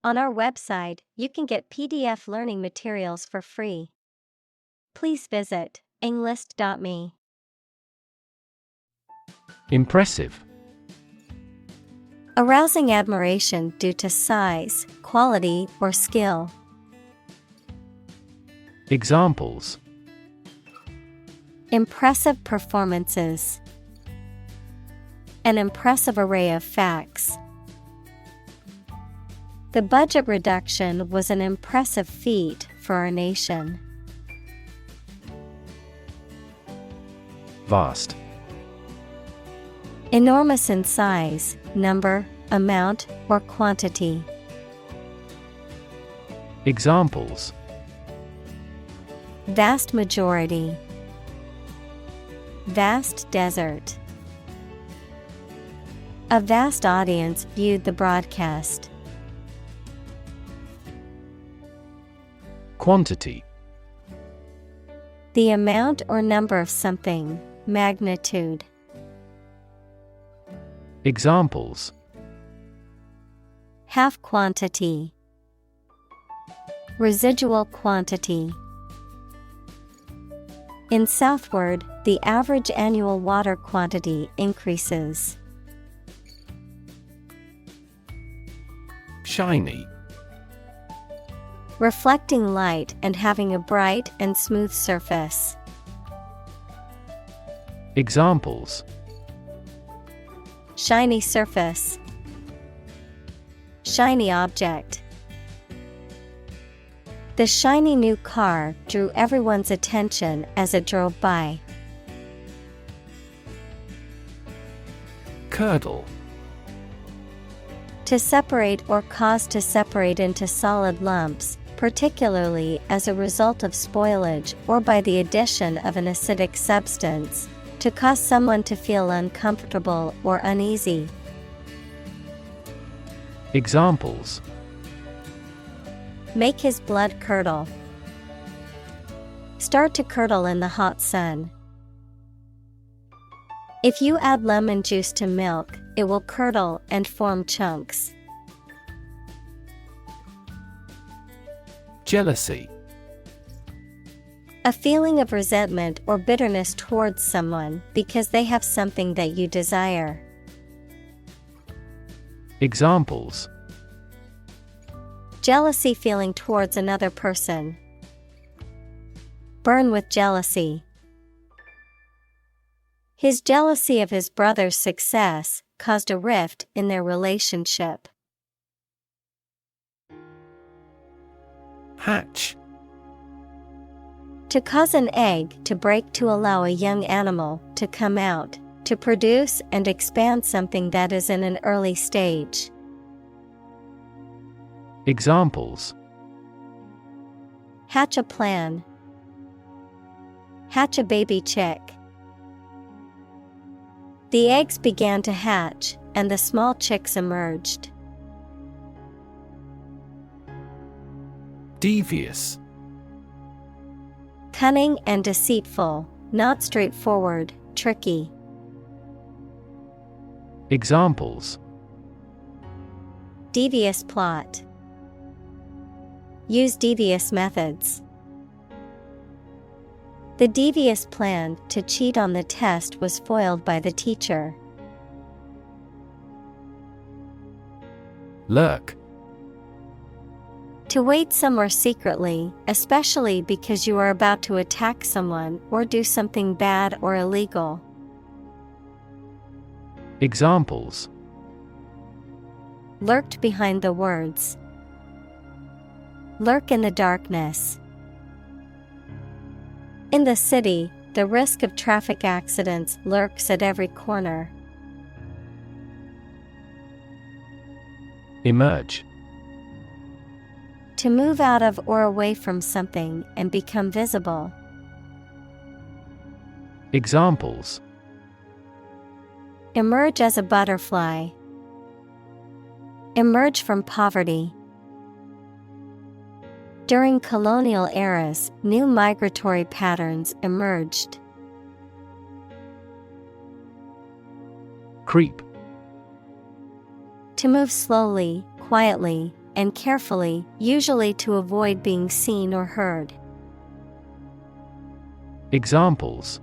On our website, you can get PDF learning materials for free. Please visit englist.me. Impressive. Arousing admiration due to size, quality, or skill. Examples: Impressive performances. An impressive array of facts. The budget reduction was an impressive feat for our nation. Vast. Enormous in size, number, amount, or quantity. Examples: Vast majority. Vast desert. A vast audience viewed the broadcast. Quantity. The amount or number of something, magnitude. Examples: Half quantity. Residual quantity. In southward, the average annual water quantity increases. Shiny. Reflecting light and having a bright and smooth surface. Examples: Shiny surface. Shiny object. The shiny new car drew everyone's attention as it drove by. Curdle. To separate or cause to separate into solid lumps, particularly as a result of spoilage or by the addition of an acidic substance, to cause someone to feel uncomfortable or uneasy. Examples: Make his blood curdle. Start to curdle in the hot sun. If you add lemon juice to milk, it will curdle and form chunks. Jealousy. A feeling of resentment or bitterness towards someone because they have something that you desire. Examples: Jealousy feeling towards another person. Burn with jealousy. His jealousy of his brother's success caused a rift in their relationship. Hatch. To cause an egg to break to allow a young animal to come out, to produce and expand something that is in an early stage. Examples: Hatch a plan. Hatch a baby chick. The eggs began to hatch, and the small chicks emerged. Devious. Cunning and deceitful, not straightforward, tricky. Examples: Devious plot. Use devious methods. The devious plan to cheat on the test was foiled by the teacher. Lurk. To wait somewhere secretly, especially because you are about to attack someone or do something bad or illegal. Examples: Lurked behind the words. Lurk in the darkness. In the city, the risk of traffic accidents lurks at every corner. Emerge. To move out of or away from something and become visible. Examples: Emerge as a butterfly. Emerge from poverty. During colonial eras, new migratory patterns emerged. Creep. To move slowly, quietly, and carefully, usually to avoid being seen or heard. Examples: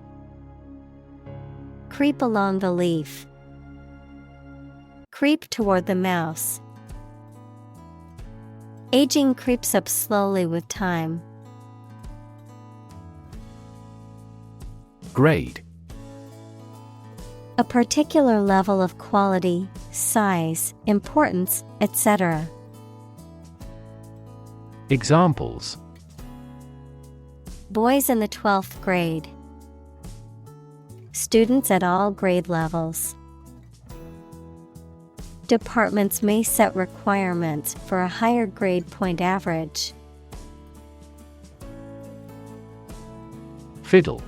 Creep along the leaf. Creep toward the mouse. Aging creeps up slowly with time. Grade: A particular level of quality, size, importance, etc. Examples: Boys in the 12th grade. Students at all grade levels. Departments may set requirements for a higher grade point average. Fiddle: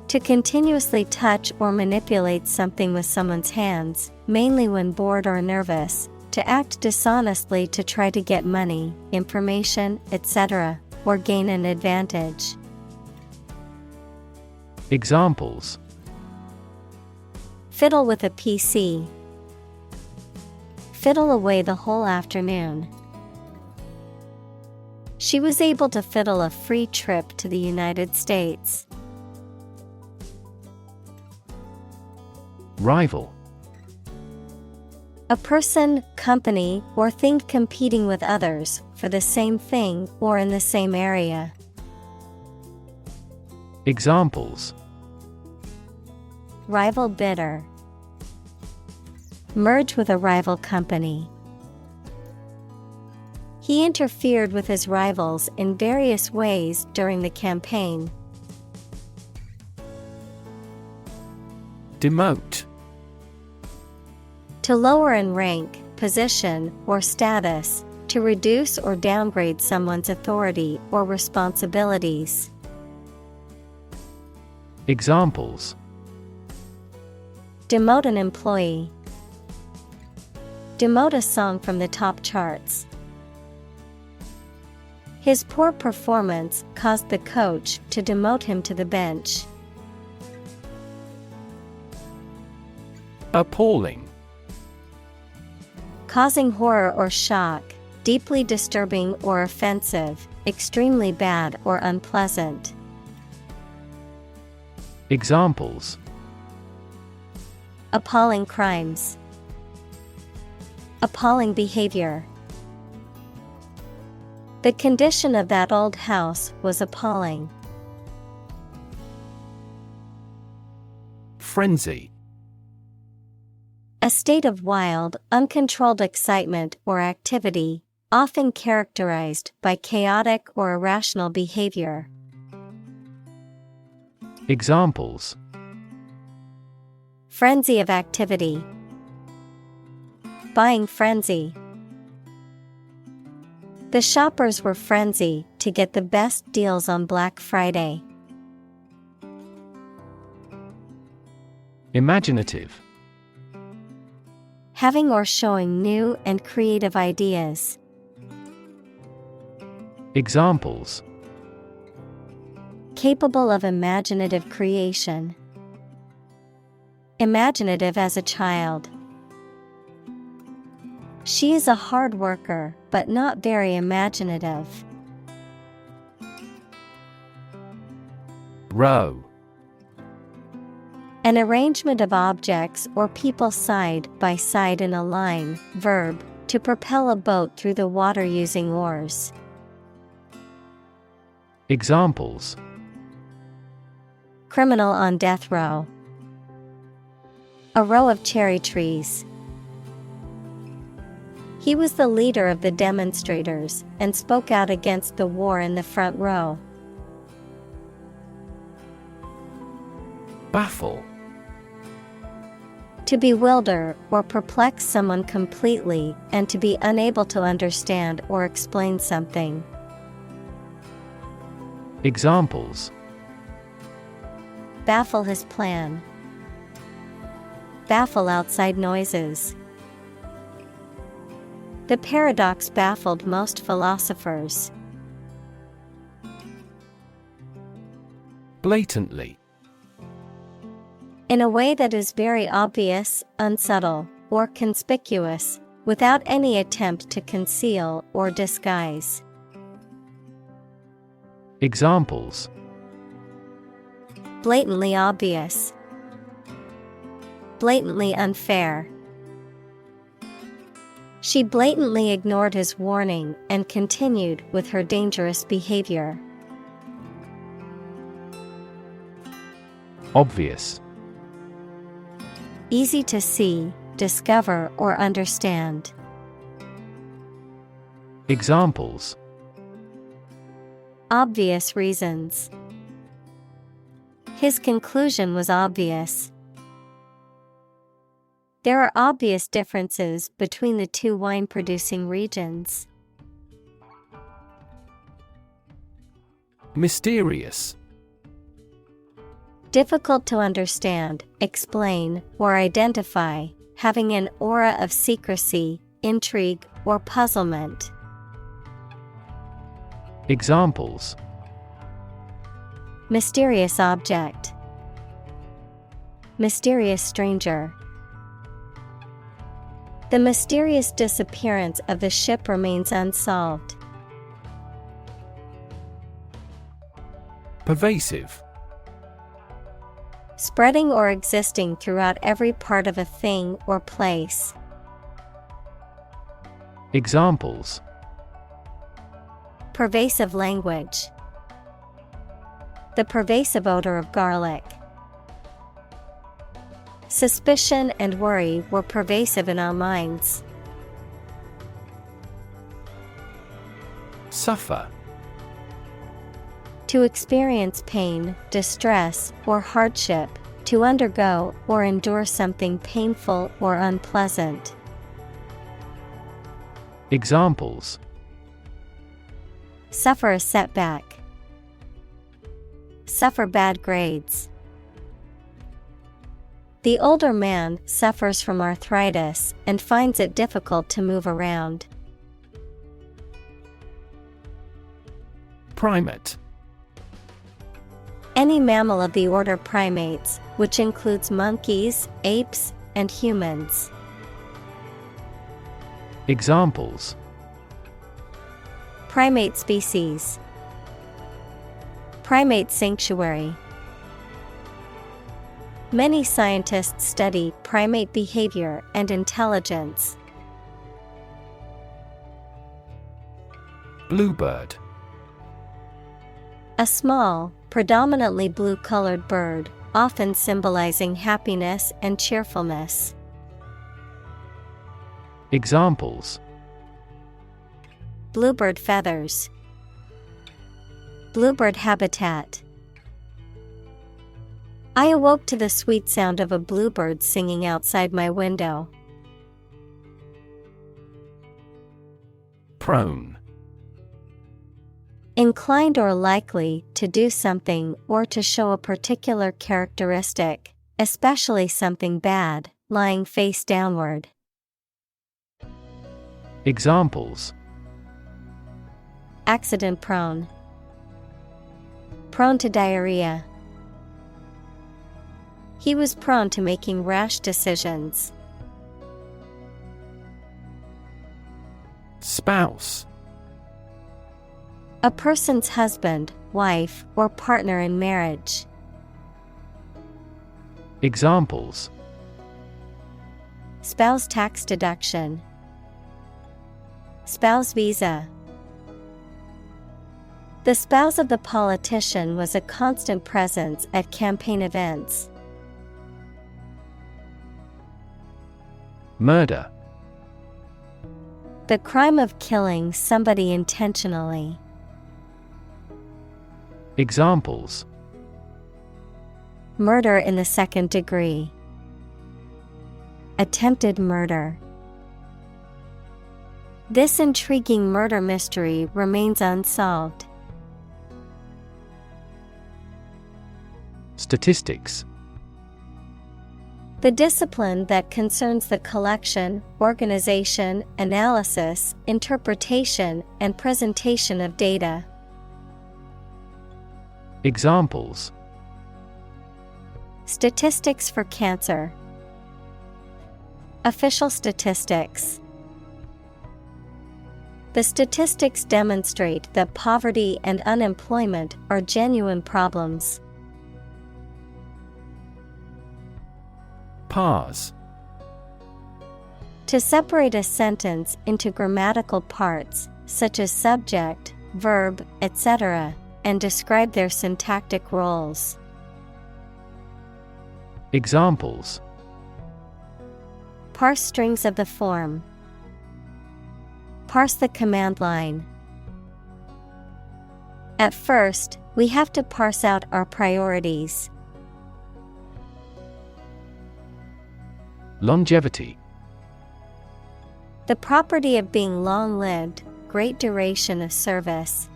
To continuously touch or manipulate something with someone's hands, mainly when bored or nervous, to act dishonestly to try to get money, information, etc., or gain an advantage. Examples: Fiddle with a PC. Fiddle away the whole afternoon. She was able to fiddle a free trip to the United States. Rival: A person, company, or thing competing with others for the same thing or in the same area. Examples: Rival bidder. Merge with a rival company. He interfered with his rivals in various ways during the campaign. Demote: To lower in rank, position, or status, to reduce or downgrade someone's authority or responsibilities. Examples: Demote an employee. Demote a song from the top charts. His poor performance caused the coach to demote him to the bench. Appalling: Causing horror or shock, deeply disturbing or offensive, extremely bad or unpleasant. Examples: Appalling crimes. Appalling behavior. The condition of that old house was appalling. Frenzy: A state of wild, uncontrolled excitement or activity, often characterized by chaotic or irrational behavior. Examples: Frenzy of activity. Buying frenzy. The shoppers were frenzied to get the best deals on Black Friday. Imaginative: Having or showing new and creative ideas. Examples: Capable of imaginative creation. Imaginative as a child. She is a hard worker, but not very imaginative. Row: An arrangement of objects or people side by side in a line. Verb, to propel a boat through the water using oars. Examples: Criminal on death row. A row of cherry trees. He was the leader of the demonstrators and spoke out against the war in the front row. Baffle: To bewilder or perplex someone completely and to be unable to understand or explain something. Examples: Baffle his plan. Baffle outside noises. The paradox baffled most philosophers. Blatantly: In a way that is very obvious, unsubtle, or conspicuous, without any attempt to conceal or disguise. Examples: Blatantly obvious. Blatantly unfair. She blatantly ignored his warning and continued with her dangerous behavior. Obvious. Easy to see, discover, or understand. Examples: Obvious reasons. His conclusion was obvious. There are obvious differences between the two wine-producing regions. Mysterious. Difficult to understand, explain, or identify, having an aura of secrecy, intrigue, or puzzlement. Examples: Mysterious object. Mysterious stranger. The mysterious disappearance of the ship remains unsolved. Pervasive. Spreading or existing throughout every part of a thing or place. Examples: Pervasive language. The pervasive odor of garlic. Suspicion and worry were pervasive in our minds. Suffer. To experience pain, distress, or hardship, to undergo or endure something painful or unpleasant. Examples: Suffer a setback. Suffer bad grades. The older man suffers from arthritis and finds it difficult to move around. Primate. Any mammal of the order Primates, which includes monkeys, apes, and humans. Examples: Primate species. Primate sanctuary. Many scientists study primate behavior and intelligence. Bluebird. A small, predominantly blue-colored bird, often symbolizing happiness and cheerfulness. Examples: Bluebird feathers. Bluebird habitat. I awoke to the sweet sound of a bluebird singing outside my window. Prone. Inclined or likely to do something or to show a particular characteristic, especially something bad, lying face downward. Examples: Accident prone. Prone to diarrhea. He was prone to making rash decisions. Spouse. A person's husband, wife, or partner in marriage. Examples: Spouse tax deduction. Spouse visa. The spouse of the politician was a constant presence at campaign events. Murder. The crime of killing somebody intentionally. Examples: Murder in the second degree. Attempted murder. This intriguing murder mystery remains unsolved. Statistics. The discipline that concerns the collection, organization, analysis, interpretation, and presentation of data. Examples: Statistics for cancer. Official statistics. The statistics demonstrate that poverty and unemployment are genuine problems. Parse. To separate a sentence into grammatical parts, such as subject, verb, etc., and describe their syntactic roles. Examples: Parse strings of the form. Parse the command line. At first, we have to parse out our priorities. Longevity. The property of being long-lived, great duration of service.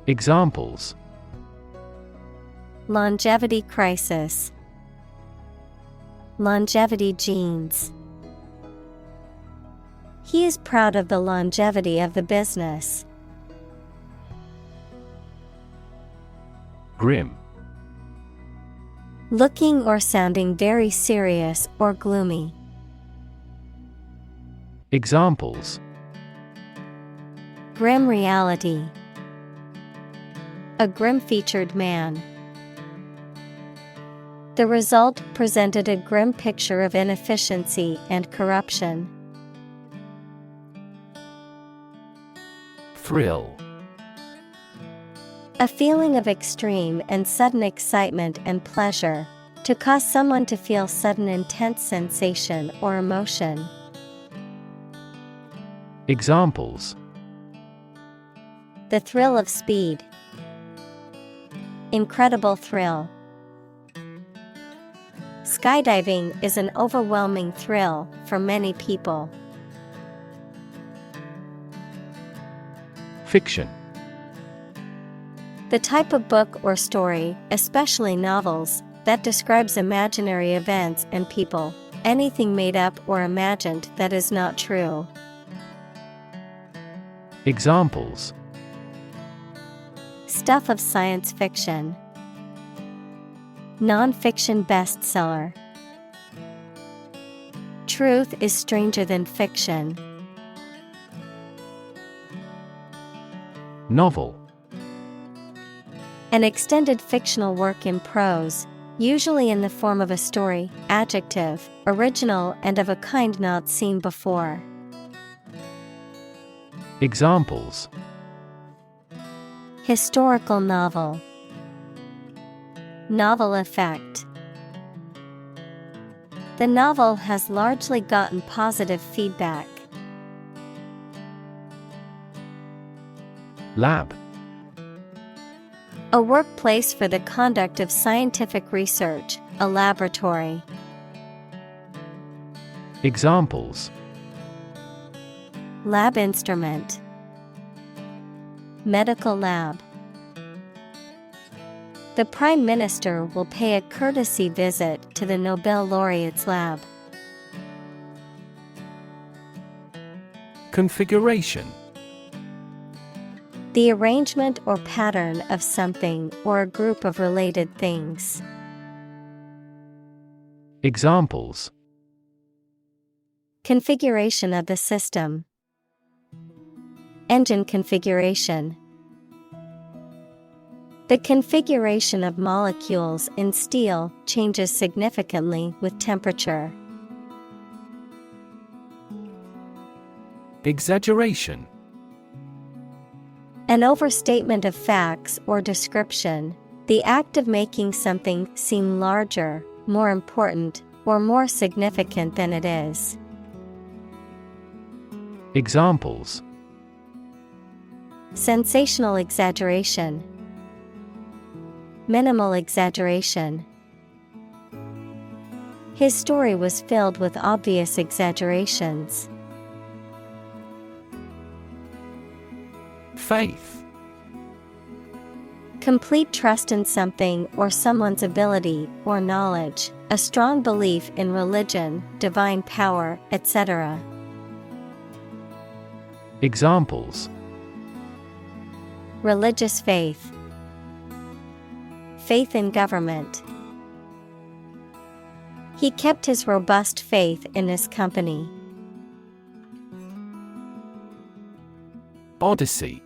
Examples: Longevity crisis. Longevity genes. He is proud of the longevity of the business. Grim. Looking or sounding very serious or gloomy. Examples: Grim reality. A grim-featured man. The result presented a grim picture of inefficiency and corruption. Thrill. A feeling of extreme and sudden excitement and pleasure, to cause someone to feel sudden intense sensation or emotion. Examples: The thrill of speed. Incredible thrill. Skydiving is an overwhelming thrill for many people. Fiction. The type of book or story, especially novels, that describes imaginary events and people, anything made up or imagined that is not true. Examples: Stuff of science fiction. Non-fiction bestseller. Truth is stranger than fiction. Novel. An extended fictional work in prose, usually in the form of a story. Adjective, original and of a kind not seen before. Examples: Historical novel. Novel effect. The novel has largely gotten positive feedback. Lab. A workplace for the conduct of scientific research, a laboratory. Examples: Lab instrument. Medical lab. The Prime Minister will pay a courtesy visit to the Nobel laureate's lab. Configuration. The arrangement or pattern of something or a group of related things. Examples: Configuration of the system. Engine configuration. The configuration of molecules in steel changes significantly with temperature. Exaggeration. An overstatement of facts or description, the act of making something seem larger, more important, or more significant than it is. Examples: Sensational exaggeration. Minimal exaggeration. His story was filled with obvious exaggerations. Faith. Complete trust in something or someone's ability or knowledge, a strong belief in religion, divine power, etc. Examples: Religious faith. Faith in government. He kept his robust faith in his company. Odyssey.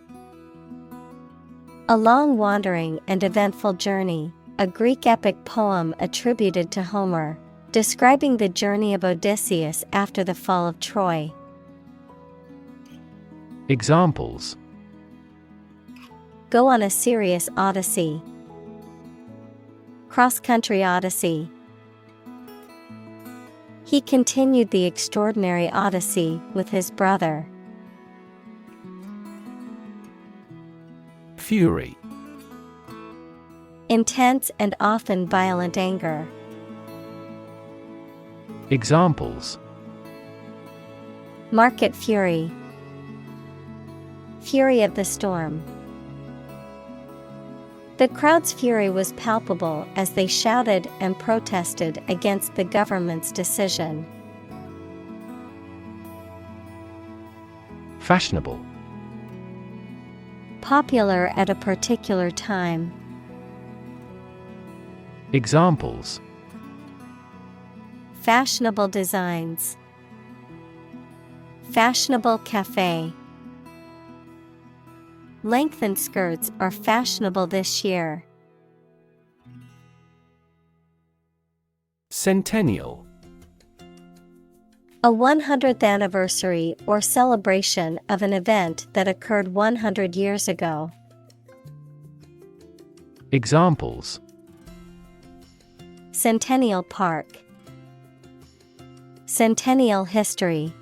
A long wandering and eventful journey, a Greek epic poem attributed to Homer, describing the journey of Odysseus after the fall of Troy. Examples: Go on a serious odyssey. Cross-country odyssey. He continued the extraordinary odyssey with his brother. Fury. Intense and often violent anger. Examples: Market fury. Fury of the storm. The crowd's fury was palpable as they shouted and protested against the government's decision. Fashionable. Popular at a particular time. Examples: Fashionable designs. Fashionable cafe. Lengthened skirts are fashionable this year. Centennial. A 100th anniversary or celebration of an event that occurred 100 years ago. Examples: Centennial Park. Centennial history.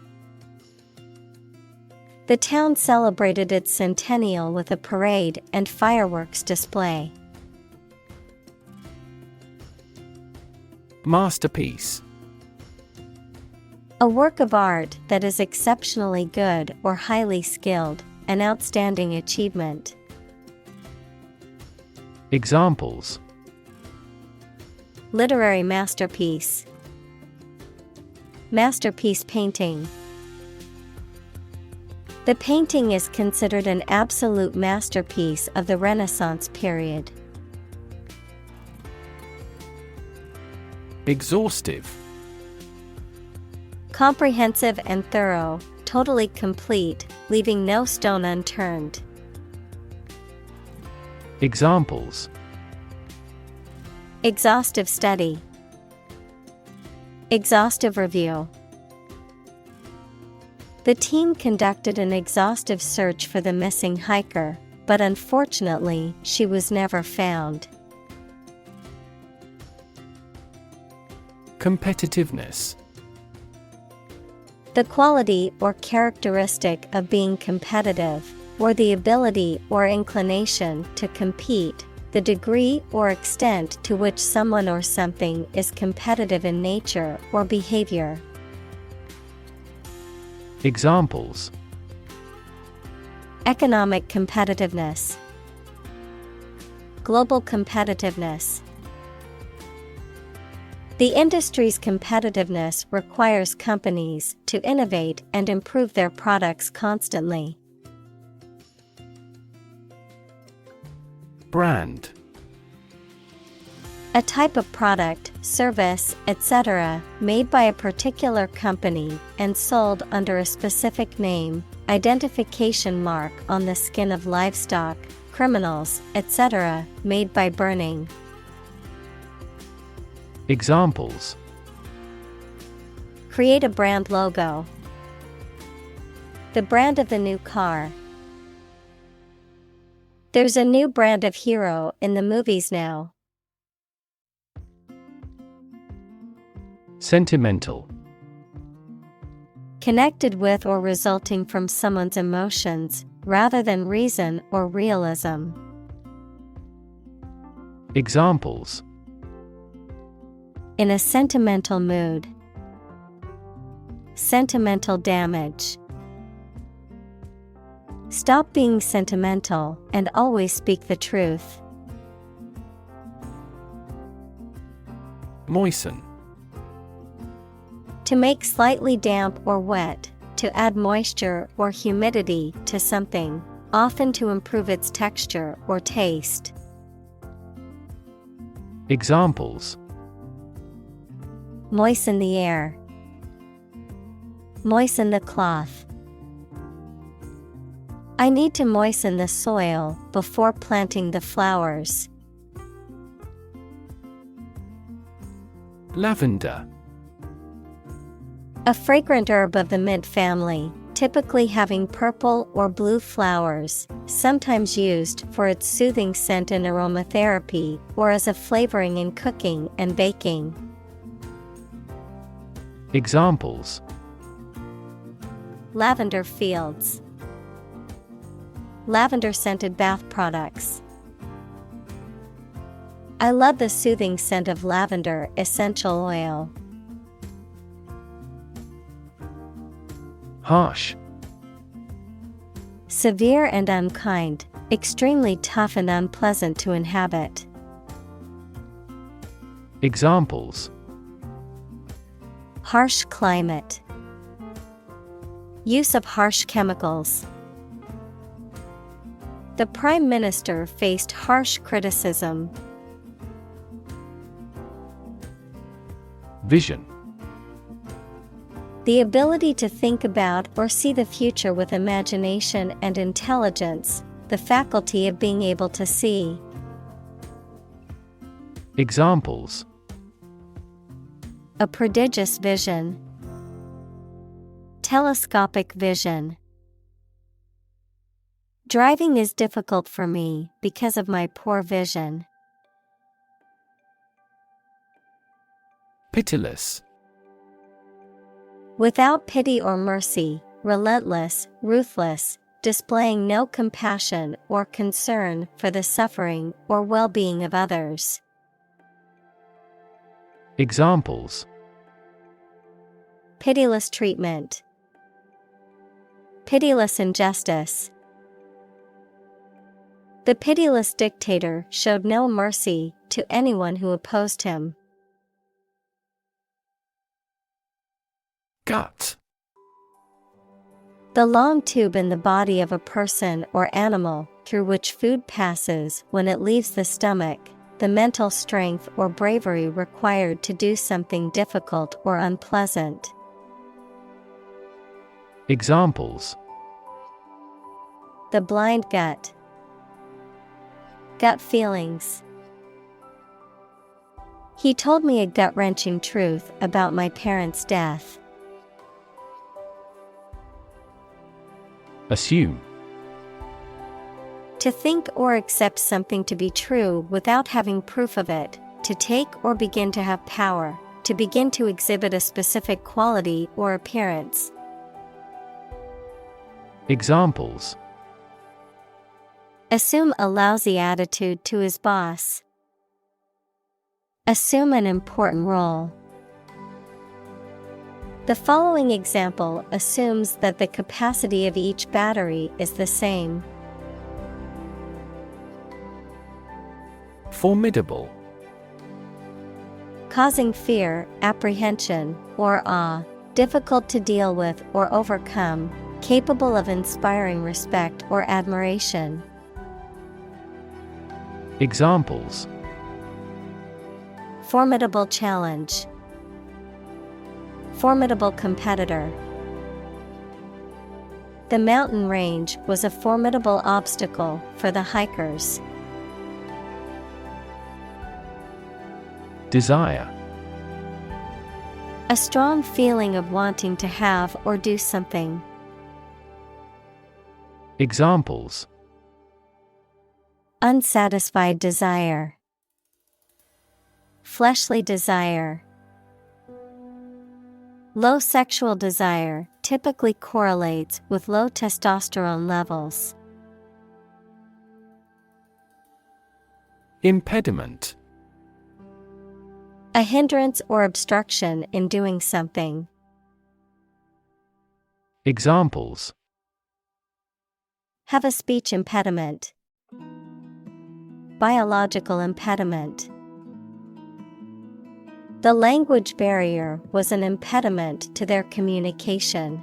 The town celebrated its centennial with a parade and fireworks display. Masterpiece. A work of art that is exceptionally good or highly skilled, an outstanding achievement. Examples: Literary masterpiece. Masterpiece painting. The painting is considered an absolute masterpiece of the Renaissance period. Exhaustive. Comprehensive and thorough, totally complete, leaving no stone unturned. Examples: Exhaustive study. Exhaustive review. The team conducted an exhaustive search for the missing hiker, but unfortunately, she was never found. Competitiveness. The quality or characteristic of being competitive, or the ability or inclination to compete, the degree or extent to which someone or something is competitive in nature or behavior. Examples: Economic competitiveness. Global competitiveness. The industry's competitiveness requires companies to innovate and improve their products constantly. Brand. A type of product, service, etc., made by a particular company and sold under a specific name, identification mark on the skin of livestock, criminals, etc., made by burning. Examples: Create a brand logo. The brand of the new car. There's a new brand of hero in the movies now. Sentimental. Connected with or resulting from someone's emotions, rather than reason or realism. Examples: In a sentimental mood. Sentimental damage. Stop being sentimental and always speak the truth. Moisten. To make slightly damp or wet, to add moisture or humidity to something, often to improve its texture or taste. Examples: Moisten the air. Moisten the cloth. I need to moisten the soil before planting the flowers. Lavender. A fragrant herb of the mint family, typically having purple or blue flowers, sometimes used for its soothing scent in aromatherapy or as a flavoring in cooking and baking. Examples: Lavender fields. Lavender-scented bath products. I love the soothing scent of lavender essential oil. Harsh. Severe and unkind, extremely tough and unpleasant to inhabit. Examples: Harsh climate. Use of harsh chemicals. The Prime Minister faced harsh criticism. Vision. The ability to think about or see the future with imagination and intelligence, the faculty of being able to see. Examples: A prodigious vision. Telescopic vision. Driving is difficult for me because of my poor vision. Pitiless. Without pity or mercy, relentless, ruthless, displaying no compassion or concern for the suffering or well-being of others. Examples: Pitiless treatment. Pitiless injustice. The pitiless dictator showed no mercy to anyone who opposed him. Gut. The long tube in the body of a person or animal through which food passes when it leaves the stomach, the mental strength or bravery required to do something difficult or unpleasant. Examples: The blind gut. Gut feelings. He told me a gut-wrenching truth about my parents' death. Assume. To think or accept something to be true without having proof of it, to take or begin to have power, to begin to exhibit a specific quality or appearance. Examples: Assume a lousy attitude to his boss. Assume an important role. The following example assumes that the capacity of each battery is the same. Formidable. Causing fear, apprehension, or awe, difficult to deal with or overcome, capable of inspiring respect or admiration. Examples: Formidable challenge. Formidable competitor. The mountain range was a formidable obstacle for the hikers. Desire. A strong feeling of wanting to have or do something. Examples: Unsatisfied desire. Fleshly desire. Low sexual desire typically correlates with low testosterone levels. Impediment. A hindrance or obstruction in doing something. Examples: Have a speech impediment. Biological impediment. The language barrier was an impediment to their communication.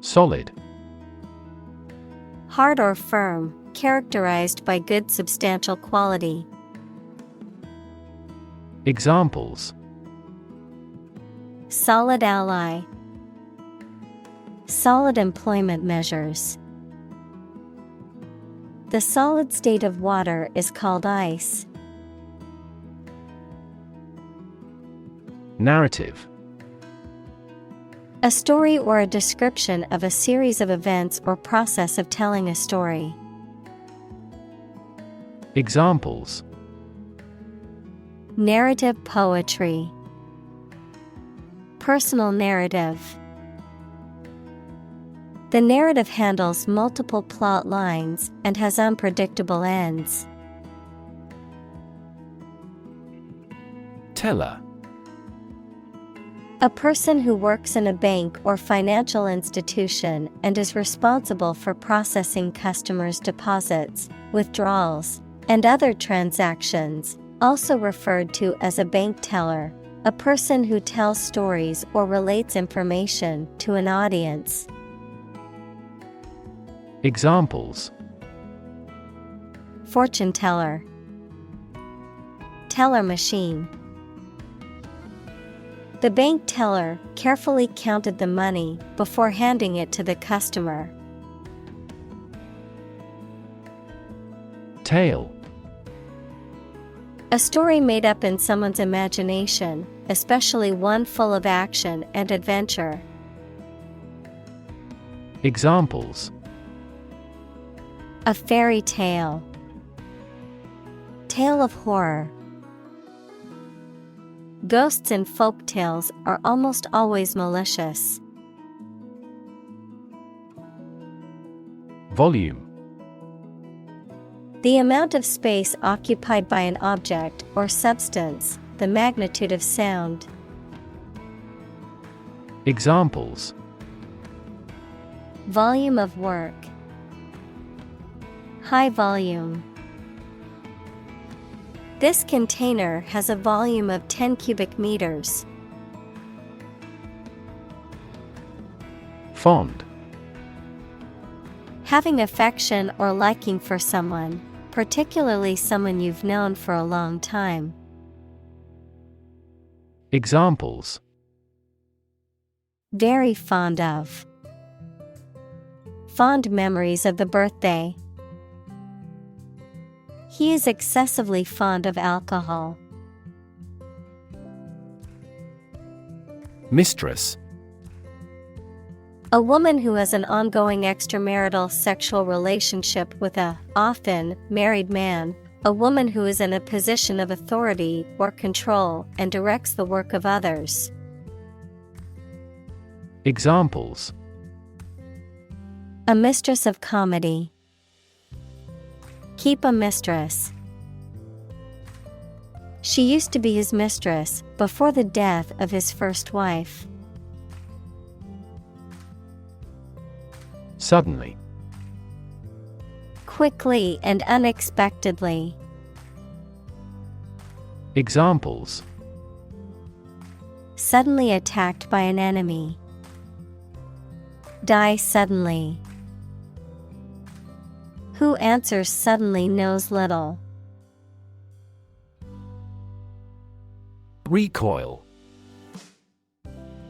Solid. Hard or firm, characterized by good substantial quality. Examples: Solid ally. Solid employment measures. The solid state of water is called ice. Narrative. A story or a description of a series of events or process of telling a story. Examples. Narrative poetry. Personal narrative. The narrative handles multiple plot lines and has unpredictable ends. Teller. A person who works in a bank or financial institution and is responsible for processing customers' deposits, withdrawals, and other transactions, also referred to as a bank teller, a person who tells stories or relates information to an audience. Examples. Fortune teller. Teller machine. The bank teller carefully counted the money before handing it to the customer. Tale. A story made up in someone's imagination, especially one full of action and adventure. Examples. A fairy tale. Tale of horror. Ghosts in folk tales are almost always malicious. Volume. The amount of space occupied by an object or substance, the magnitude of sound. Examples. Volume of work. High volume. This container has a volume of 10 cubic meters. Fond. Having affection or liking for someone, particularly someone you've known for a long time. Examples. Very fond of. Fond memories of the birthday. He is excessively fond of alcohol. Mistress. A woman who has an ongoing extramarital sexual relationship with a, often, married man. A woman who is in a position of authority or control and directs the work of others. Examples. A mistress of comedy. Keep a mistress. She used to be his mistress before the death of his first wife. Suddenly. Quickly and unexpectedly. Examples. Suddenly attacked by an enemy. Die suddenly. Who answers suddenly knows little. Recoil.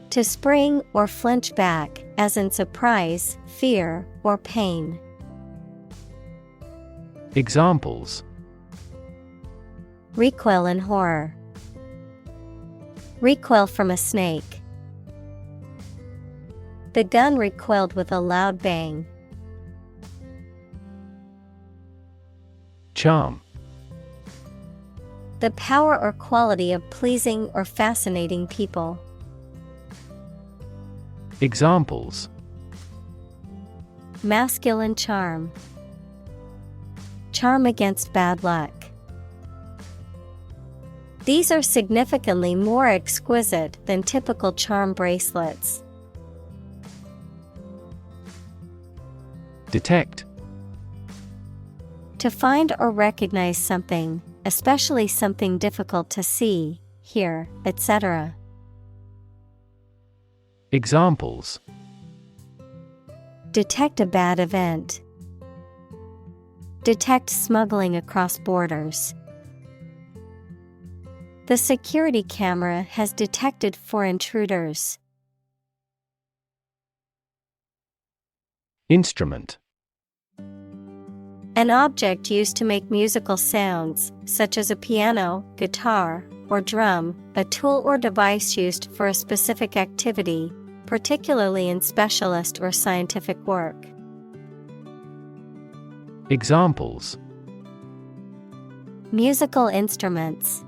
To spring or flinch back, as in surprise, fear, or pain. Examples. Recoil in horror. Recoil from a snake. The gun recoiled with a loud bang. Charm. The power or quality of pleasing or fascinating people. Examples. Masculine charm. Charm against bad luck. These are significantly more exquisite than typical charm bracelets. Detect. To find or recognize something, especially something difficult to see, hear, etc. Examples. Detect a bad event. Detect smuggling across borders. The security camera has detected 4 intruders. Instrument. An object used to make musical sounds, such as a piano, guitar, or drum, a tool or device used for a specific activity, particularly in specialist or scientific work. Examples: Musical instruments,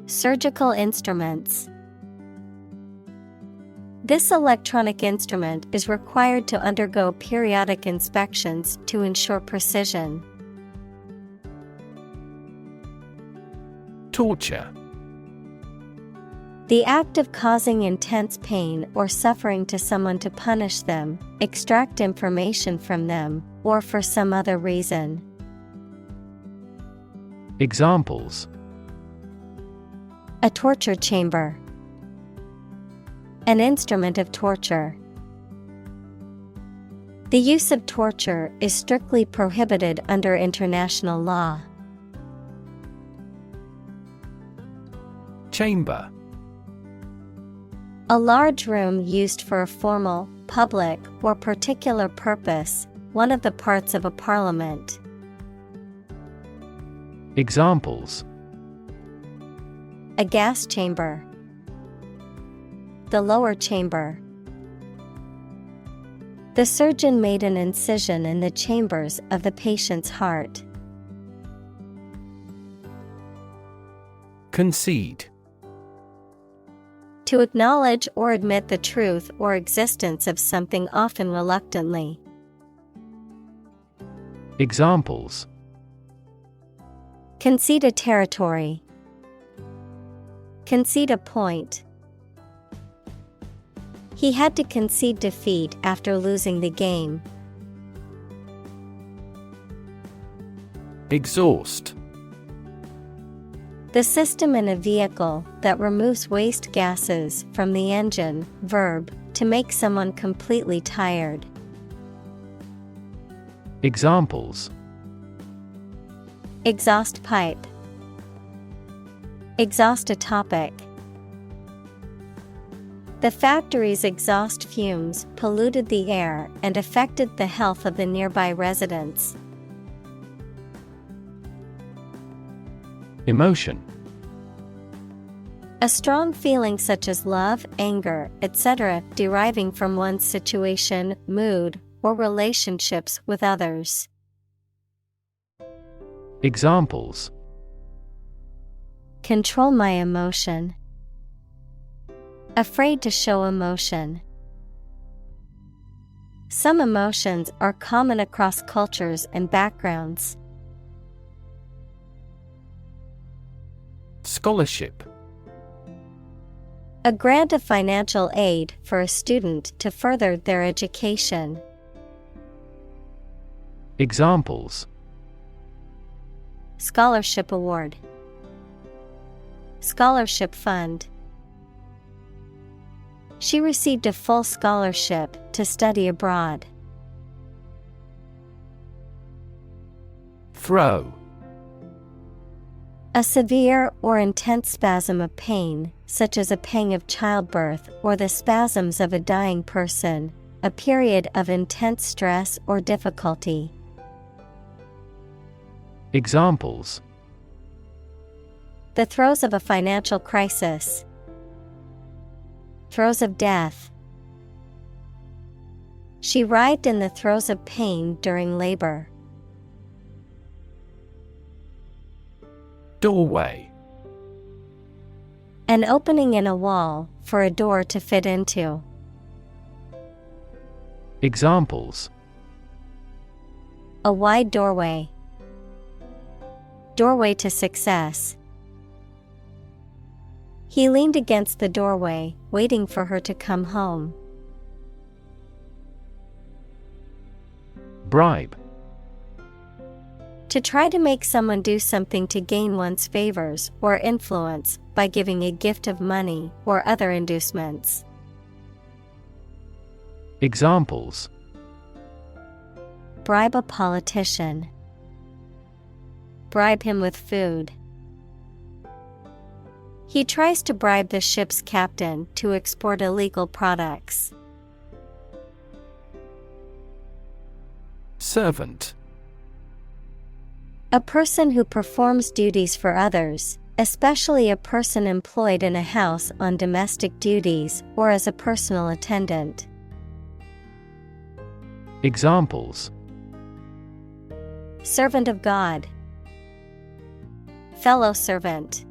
surgical instruments. This electronic instrument is required to undergo periodic inspections to ensure precision. Torture. The act of causing intense pain or suffering to someone to punish them, extract information from them, or for some other reason. Examples: A torture chamber. An instrument of torture. The use of torture is strictly prohibited under international law. Chamber. A large room used for a formal, public, or particular purpose, one of the parts of a parliament. Examples: A gas chamber. The lower chamber. The surgeon made an incision in the chambers of the patient's heart. Concede. To acknowledge or admit the truth or existence of something, often reluctantly. Examples: Concede a territory. Concede a point. He had to concede defeat after losing the game. Exhaust. The system in a vehicle that removes waste gases from the engine. Verb, to make someone completely tired. Examples: Exhaust pipe. Exhaust a topic. The factory's exhaust fumes polluted the air and affected the health of the nearby residents. Emotion. A strong feeling such as love, anger, etc., deriving from one's situation, mood, or relationships with others. Examples: Control my emotion. Afraid to show emotion. Some emotions are common across cultures and backgrounds. Scholarship. A grant of financial aid for a student to further their education. Examples: Scholarship award. Scholarship fund. She received a full scholarship to study abroad. Throw. A severe or intense spasm of pain, such as a pang of childbirth or the spasms of a dying person, a period of intense stress or difficulty. Examples: The throes of a financial crisis. Throes of death. She writhed in the throes of pain during labor. Doorway. An opening in a wall for a door to fit into. Examples: A wide doorway. Doorway to success. He leaned against the doorway, waiting for her to come home. Bribe. To try to make someone do something to gain one's favors or influence by giving a gift of money or other inducements. Examples: Bribe a politician. Bribe him with food. He tries to bribe the ship's captain to export illegal products. Servant. A person who performs duties for others, especially a person employed in a house on domestic duties or as a personal attendant. Examples: Servant of God. Fellow servant.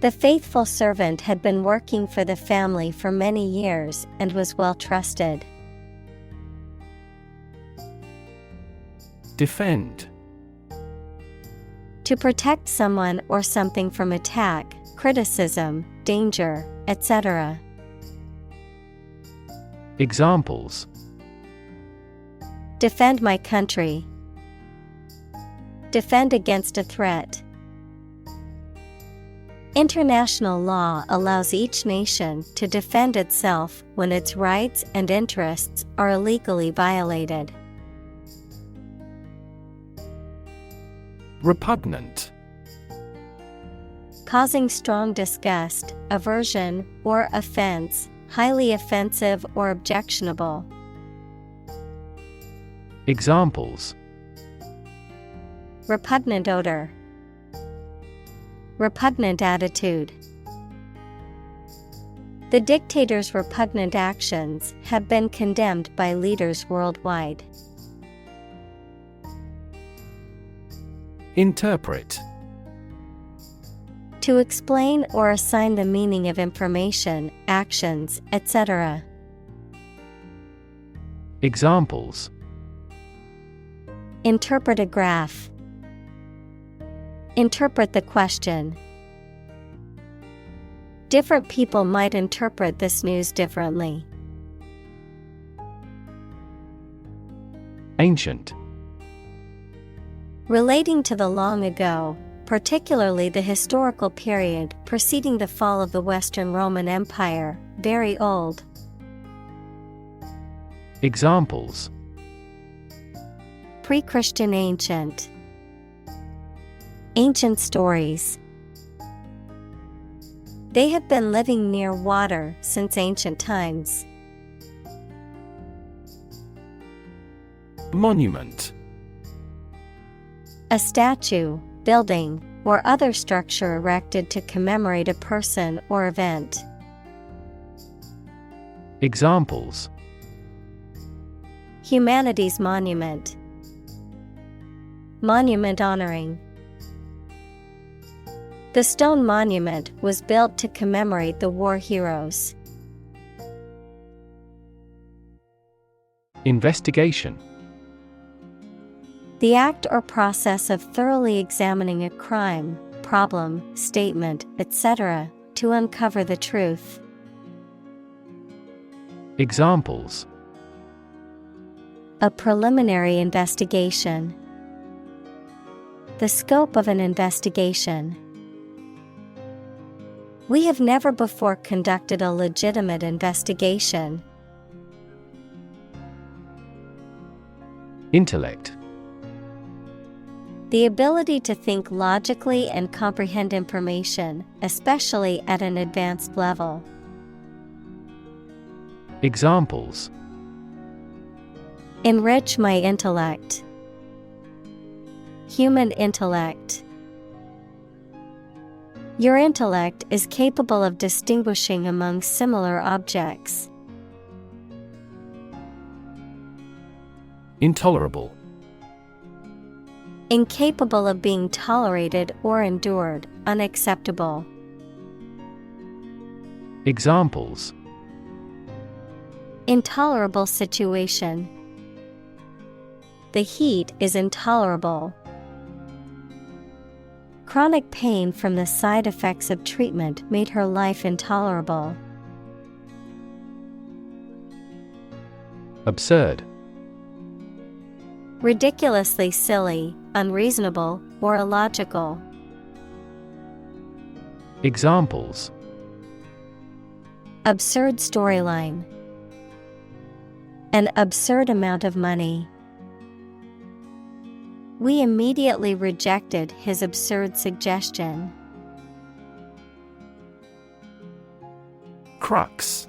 The faithful servant had been working for the family for many years and was well trusted. Defend. To protect someone or something from attack, criticism, danger, etc. Examples: Defend my country. Defend against a threat. International law allows each nation to defend itself when its rights and interests are illegally violated. Repugnant. Causing strong disgust, aversion, or offense, highly offensive or objectionable. Examples: Repugnant odor. Repugnant attitude. The dictator's repugnant actions have been condemned by leaders worldwide. Interpret. To explain or assign the meaning of information, actions, etc. Examples: Interpret a graph. Interpret the question. Different people might interpret this news differently. Ancient. Relating to the long ago, particularly the historical period preceding the fall of the Western Roman Empire, very old. Examples: Pre-Christian ancient. Ancient stories. They have been living near water since ancient times. Monument. A statue, building, or other structure erected to commemorate a person or event. Examples: Humanities monument. Monument honoring. The stone monument was built to commemorate the war heroes. Investigation. The act or process of thoroughly examining a crime, problem, statement, etc., to uncover the truth. Examples: A preliminary investigation. The scope of an investigation. We have never before conducted a legitimate investigation. Intellect. The ability to think logically and comprehend information, especially at an advanced level. Examples: Enrich my intellect. Human intellect. Your intellect is capable of distinguishing among similar objects. Intolerable. Incapable of being tolerated or endured, unacceptable. Examples: Intolerable situation. The heat is intolerable. Chronic pain from the side effects of treatment made her life intolerable. Absurd. Ridiculously silly, unreasonable, or illogical. Examples: Absurd storyline. An absurd amount of money. We immediately rejected his absurd suggestion. Crux.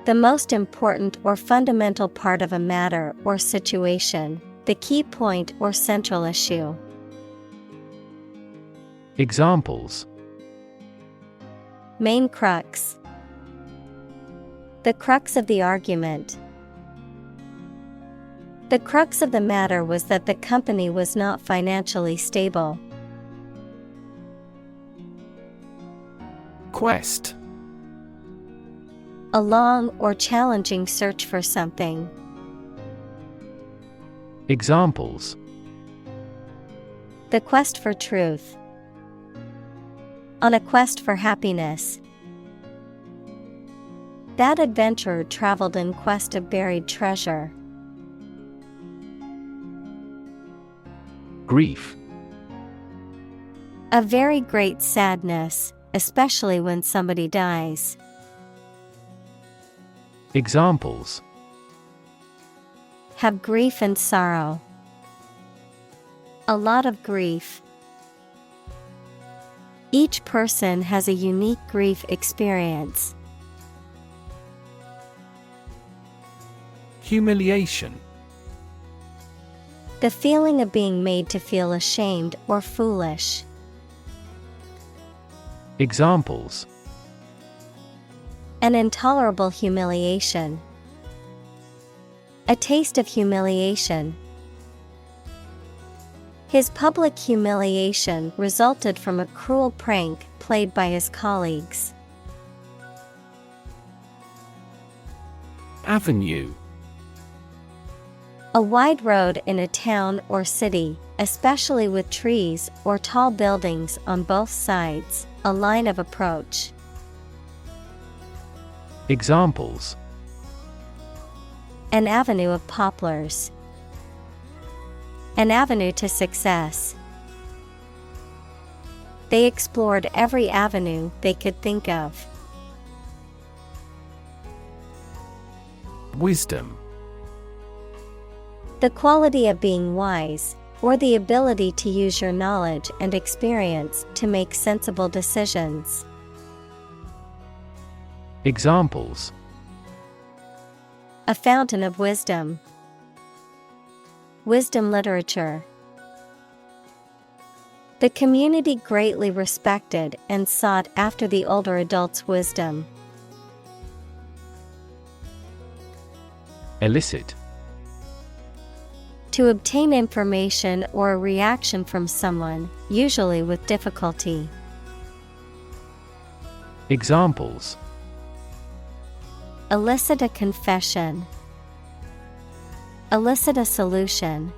The most important or fundamental part of a matter or situation, the key point or central issue. Examples: Main crux. The crux of the argument. The crux of the matter was that the company was not financially stable. Quest. A long or challenging search for something. Examples: The quest for truth. On a quest for happiness. That adventurer traveled in quest of buried treasure. Grief. A very great sadness, especially when somebody dies. Examples: Have grief and sorrow. A lot of grief. Each person has a unique grief experience. Humiliation. The feeling of being made to feel ashamed or foolish. Examples: An intolerable humiliation. A taste of humiliation. His public humiliation resulted from a cruel prank played by his colleagues. Avenue. A wide road in a town or city, especially with trees or tall buildings on both sides, a line of approach. Examples: An avenue of poplars. An avenue to success. They explored every avenue they could think of. Wisdom. The quality of being wise, or the ability to use your knowledge and experience to make sensible decisions. Examples: A fountain of wisdom. Wisdom literature. The community greatly respected and sought after the older adult's wisdom. Elicit. To obtain information or a reaction from someone, usually with difficulty. Examples: Elicit a confession. Elicit a solution.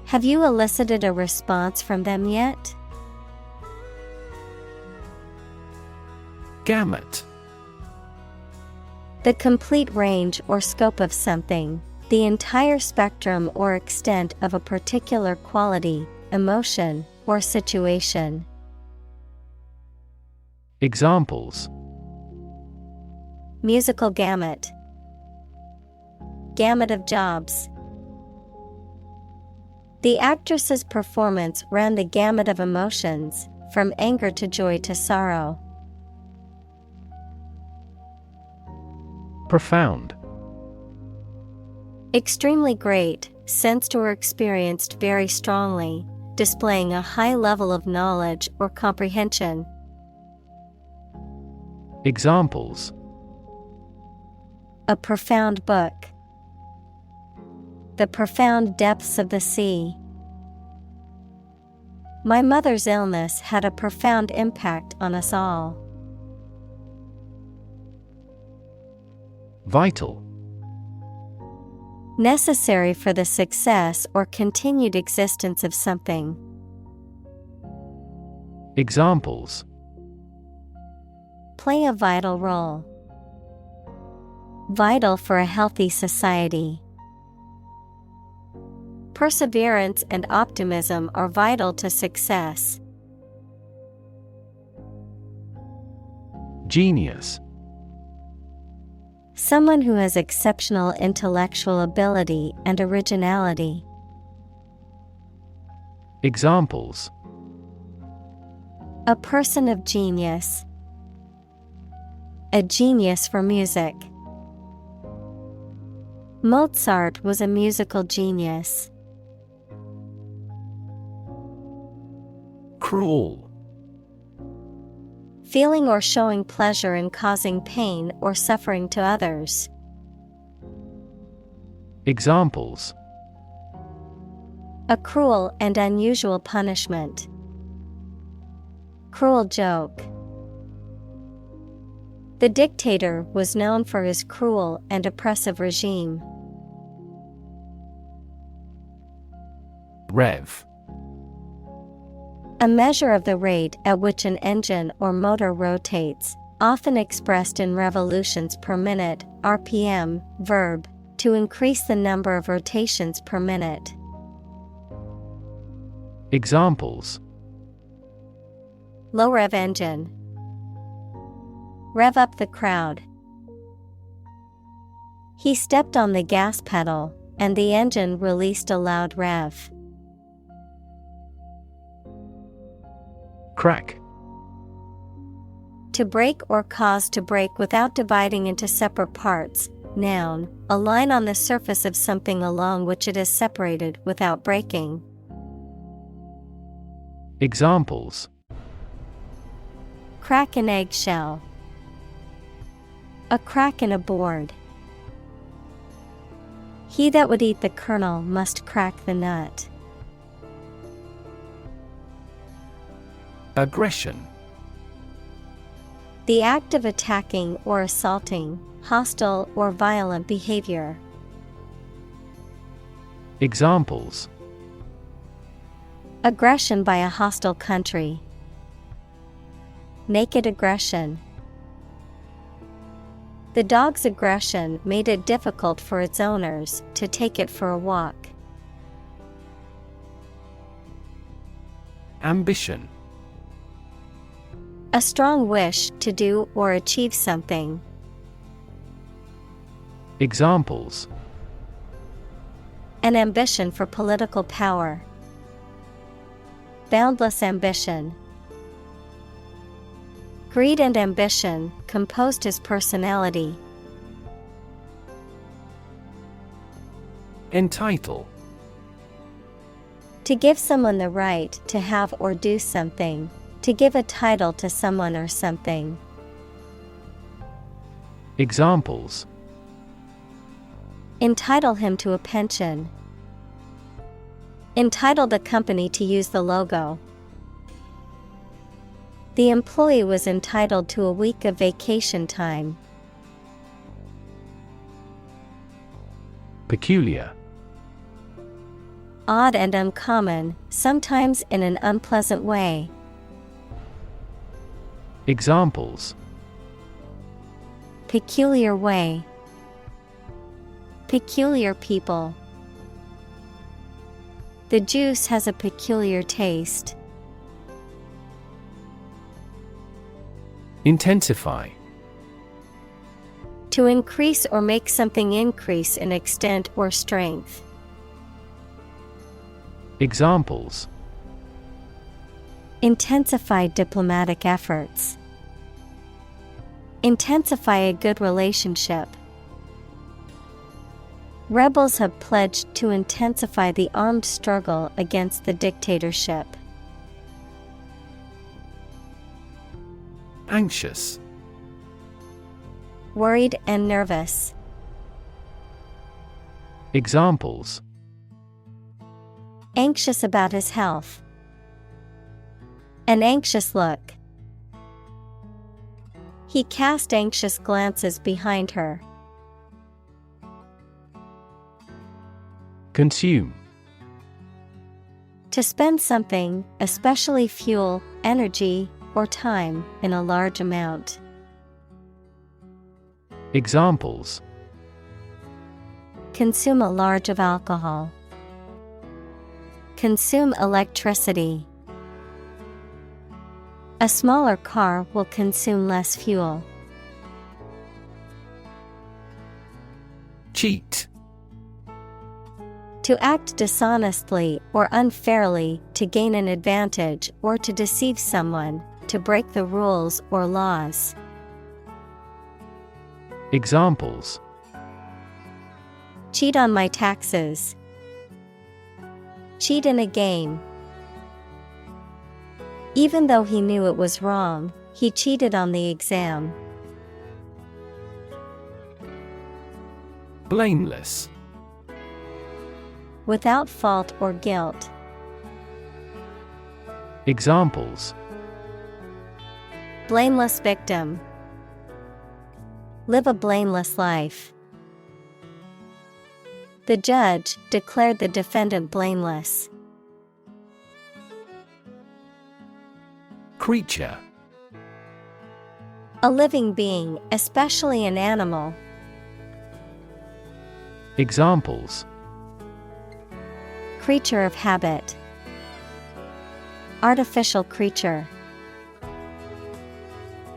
Have you elicited a response from them yet? Gamut. The complete range or scope of something, the entire spectrum or extent of a particular quality, emotion, or situation. Examples: Musical gamut. Gamut of jobs. The actress's performance ran the gamut of emotions, from anger to joy to sorrow. Profound. Extremely great, sensed or experienced very strongly, displaying a high level of knowledge or comprehension. Examples: A profound book. The profound depths of the sea. My mother's illness had a profound impact on us all. Vital. Necessary for the success or continued existence of something. Examples: Play a vital role. Vital for a healthy society. Perseverance and optimism are vital to success. Genius. Someone who has exceptional intellectual ability and originality. Examples: A person of genius. a genius for music. Mozart was a musical genius. Cruel. Feeling or showing pleasure in causing pain or suffering to others. Examples: A cruel and unusual punishment. Cruel joke. The dictator was known for his cruel and oppressive regime. Rev. A measure of the rate at which an engine or motor rotates, often expressed in revolutions per minute, RPM, verb, to increase the number of rotations per minute. Examples: Low rev engine. Rev up the crowd. He stepped on the gas pedal, and the engine released a loud rev. Crack. To break or cause to break without dividing into separate parts. Noun, a line on the surface of something along which it is separated without breaking. Examples: Crack an eggshell. A crack in a board. He that would eat the kernel must crack the nut. Aggression. The act of attacking or assaulting, hostile or violent behavior. Examples: Aggression by a hostile country. Naked aggression. The dog's aggression made it difficult for its owners to take it for a walk. Ambition. A strong wish to do or achieve something. Examples: An ambition for political power. Boundless ambition. Greed and ambition composed his personality. Entitle. To give someone the right to have or do something. To give a title to someone or something. Examples: Entitle him to a pension. Entitle the company to use the logo. The employee was entitled to a week of vacation time. Peculiar. Odd and uncommon, sometimes in an unpleasant way. Examples: Peculiar way. Peculiar people. The juice has a peculiar taste. Intensify. To increase or make something increase in extent or strength. Examples: Intensify diplomatic efforts. Intensify a good relationship. Rebels have pledged to intensify the armed struggle against the dictatorship. Anxious. Worried and nervous. Examples: Anxious about his health. An anxious look. He cast anxious glances behind her. Consume. To spend something, especially fuel, energy, or time, in a large amount. Examples: Consume a large of alcohol. Consume electricity. A smaller car will consume less fuel. Cheat. To act dishonestly or unfairly to gain an advantage or to deceive someone, to break the rules or laws. Examples: cheat on my taxes, cheat in a game. Even though he knew it was wrong, he cheated on the exam. Blameless. Without fault or guilt. Examples: blameless victim, live a blameless life. The judge declared the defendant blameless. Creature. A living being, especially an animal. Examples: creature of habit, artificial creature.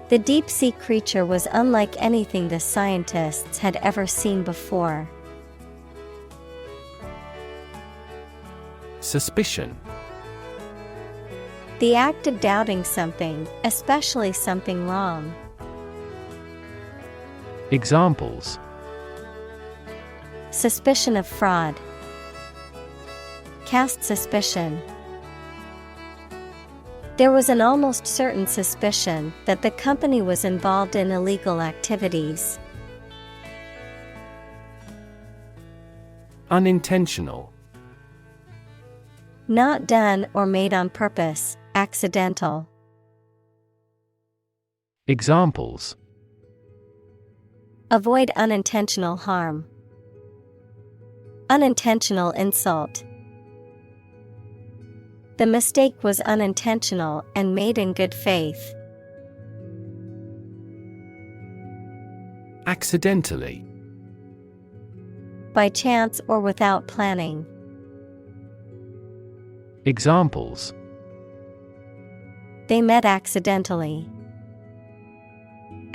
The deep-sea creature was unlike anything the scientists had ever seen before. Suspicion. The act of doubting something, especially something wrong. Examples: suspicion of fraud, cast suspicion. There was an almost certain suspicion that the company was involved in illegal activities. Unintentional. Not done or made on purpose, accidental. Examples: avoid unintentional harm, unintentional insult. The mistake was unintentional and made in good faith. Accidentally. By chance or without planning. Examples: they met accidentally.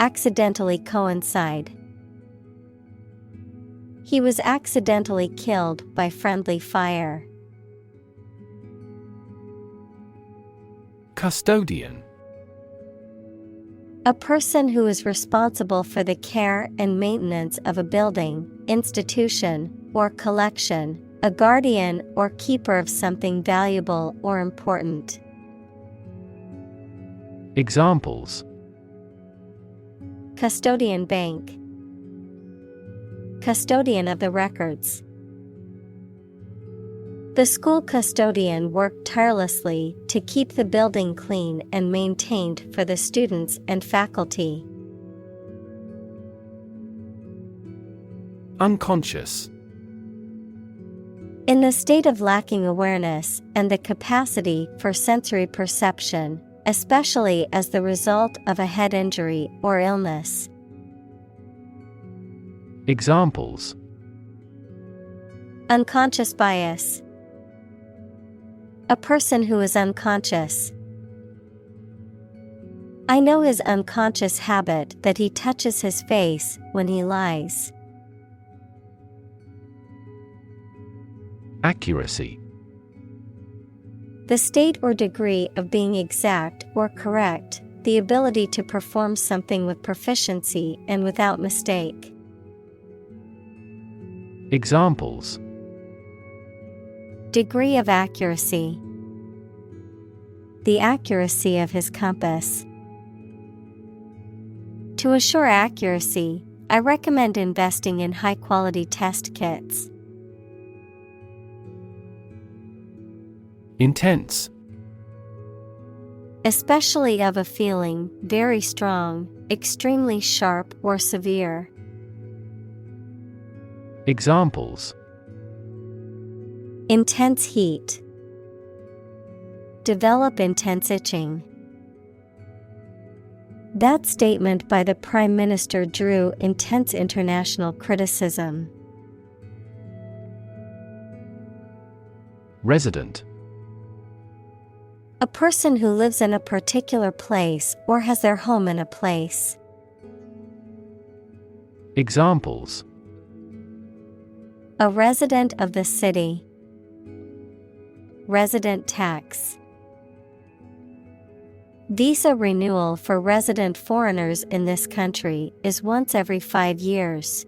Accidentally coincide. He was accidentally killed by friendly fire. Custodian. A person who is responsible for the care and maintenance of a building, institution, or collection, a guardian or keeper of something valuable or important. Examples: custodian bank, custodian of the records. The school custodian worked tirelessly to keep the building clean and maintained for the students and faculty. Unconscious. In the state of lacking awareness and the capacity for sensory perception, especially as the result of a head injury or illness. Examples: unconscious bias. A person who is unconscious. I know his unconscious habit that he touches his face when he lies. Accuracy. The state or degree of being exact or correct, the ability to perform something with proficiency and without mistake. Examples: degree of accuracy. The accuracy of his compass. To assure accuracy, I recommend investing in high-quality test kits. Intense. Especially of a feeling, very strong, extremely sharp or severe. Examples: intense heat. Develop intense itching. That statement by the Prime Minister drew intense international criticism. Resident. A person who lives in a particular place or has their home in a place. Examples: a resident of the city. Resident tax. Visa renewal for resident foreigners in this country is once every 5 years.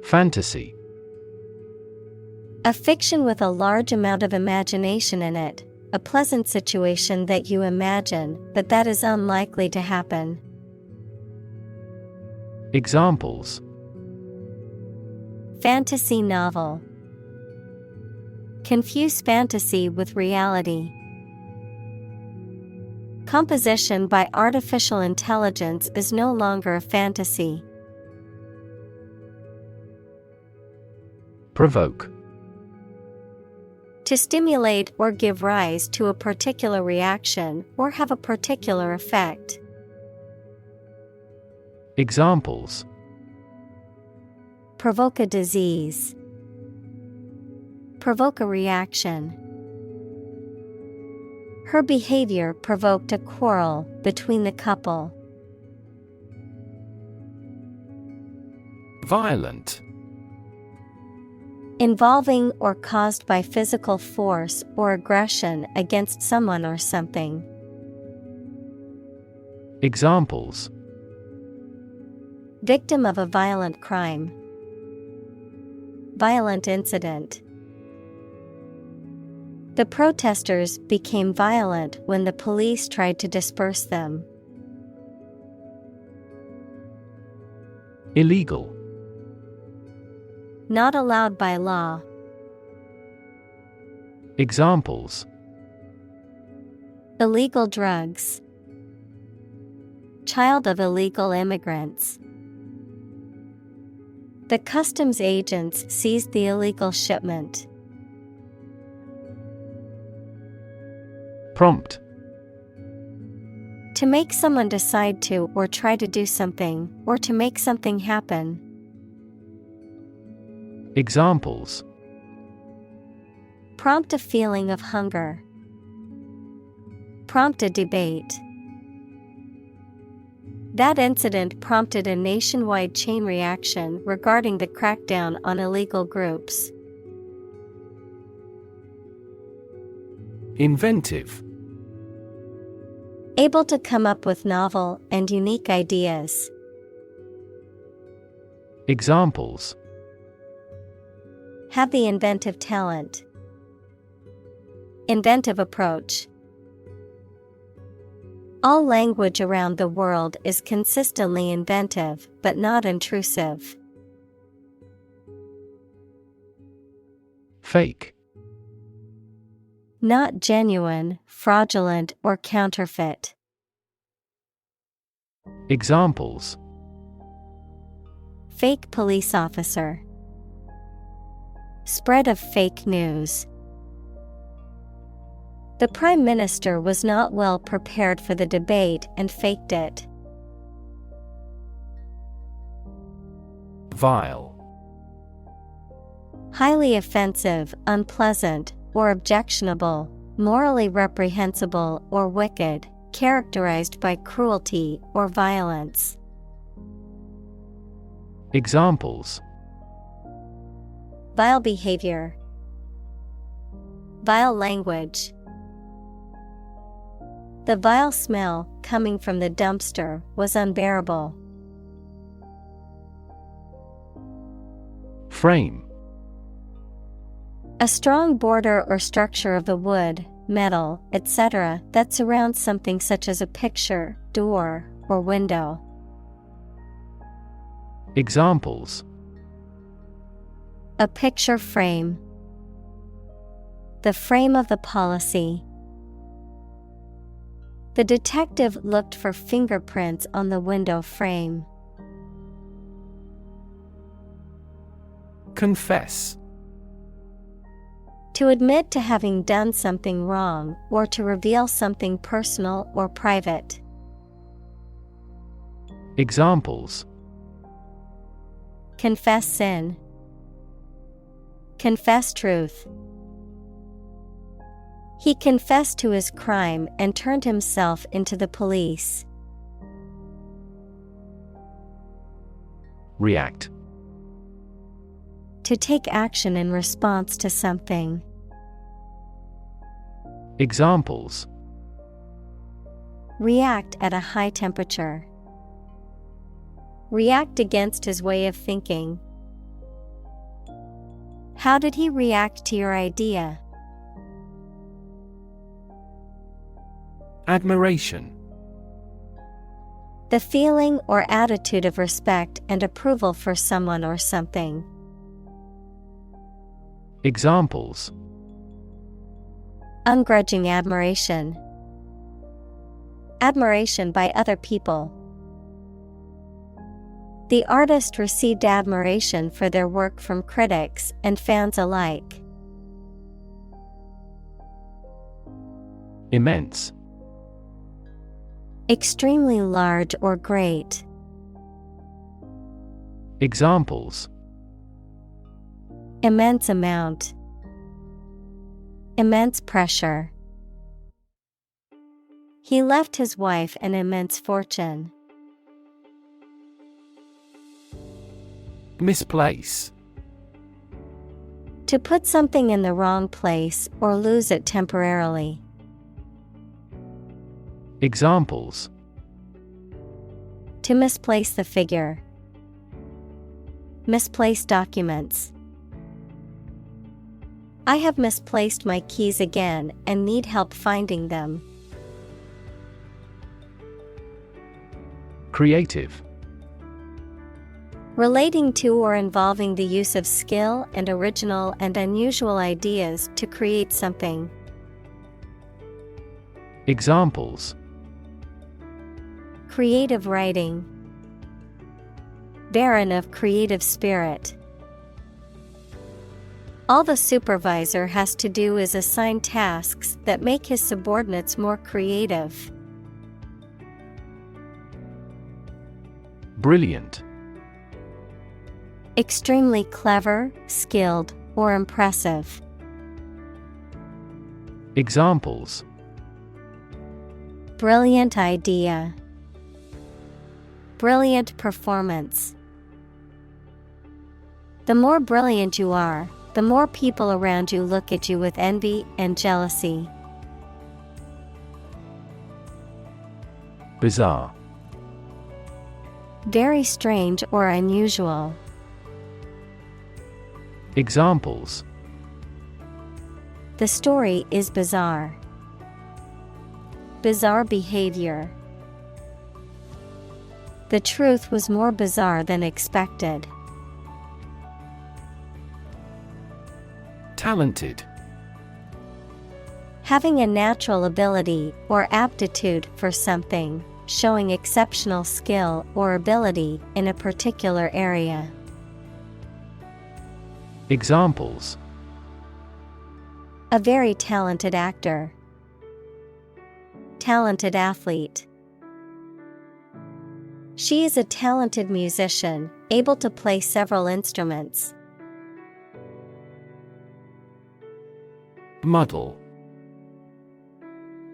Fantasy. A fiction with a large amount of imagination in it, a pleasant situation that you imagine, but that is unlikely to happen. Examples: Fantasy novel. Confuse fantasy with reality. Composition by artificial intelligence is no longer a fantasy. Provoke. To stimulate or give rise to a particular reaction or have a particular effect. Examples: Provoke a disease. Provoke a reaction. Her behavior provoked a quarrel between the couple. Violent. Involving or caused by physical force or aggression against someone or something. Examples: Victim of a violent crime. Violent incident. The protesters became violent when the police tried to disperse them. Illegal. Not allowed by law. Examples: Illegal drugs. Child of illegal immigrants. The customs agents seized the illegal shipment. Prompt. To make someone decide to or try to do something, or to make something happen. Examples: Prompt a feeling of hunger. Prompt a debate. That incident prompted a nationwide chain reaction regarding the crackdown on illegal groups. Inventive. Able to come up with novel and unique ideas. Examples: Have the inventive talent. Inventive approach. All language around the world is consistently inventive, but not intrusive. Fake. Not genuine, fraudulent, or counterfeit. Examples: Fake police officer. Spread of fake news. The Prime Minister was not well prepared for the debate and faked it. Vile. Highly offensive, unpleasant, or objectionable, morally reprehensible or wicked, characterized by cruelty or violence. Examples: Vile behavior. Vile language. The vile smell coming from the dumpster was unbearable. Frame. A strong border or structure of the wood, metal, etc. that surrounds something such as a picture, door, or window. Examples: A picture frame. The frame of the policy. The detective looked for fingerprints on the window frame. Confess. To admit to having done something wrong or to reveal something personal or private. Examples: Confess sin. Confess truth. He confessed to his crime and turned himself into the police. React. To take action in response to something. Examples: react at a high temperature. React against his way of thinking. How did he react to your idea? Admiration. The feeling or attitude of respect and approval for someone or something. Examples: ungrudging admiration. Admiration by other people. The artist received admiration for their work from critics and fans alike. Immense. Extremely large or great. Examples: immense amount. Immense pressure. He left his wife an immense fortune. Misplace. To put something in the wrong place or lose it temporarily. Examples: to misplace the figure. Misplace documents. I have misplaced my keys again and need help finding them. Creative. Relating to or involving the use of skill and original and unusual ideas to create something. Examples: creative writing. Barren of creative spirit. All the supervisor has to do is assign tasks that make his subordinates more creative. Brilliant. Extremely clever, skilled, or impressive. Examples: brilliant idea. Brilliant performance. The more brilliant you are, the more people around you look at you with envy and jealousy. Bizarre. Very strange or unusual. Examples: the story is bizarre. Bizarre behavior. The truth was more bizarre than expected. Talented. Having a natural ability or aptitude for something, showing exceptional skill or ability in a particular area. Examples: a very talented actor. Talented athlete. She is a talented musician, able to play several instruments. Muddle.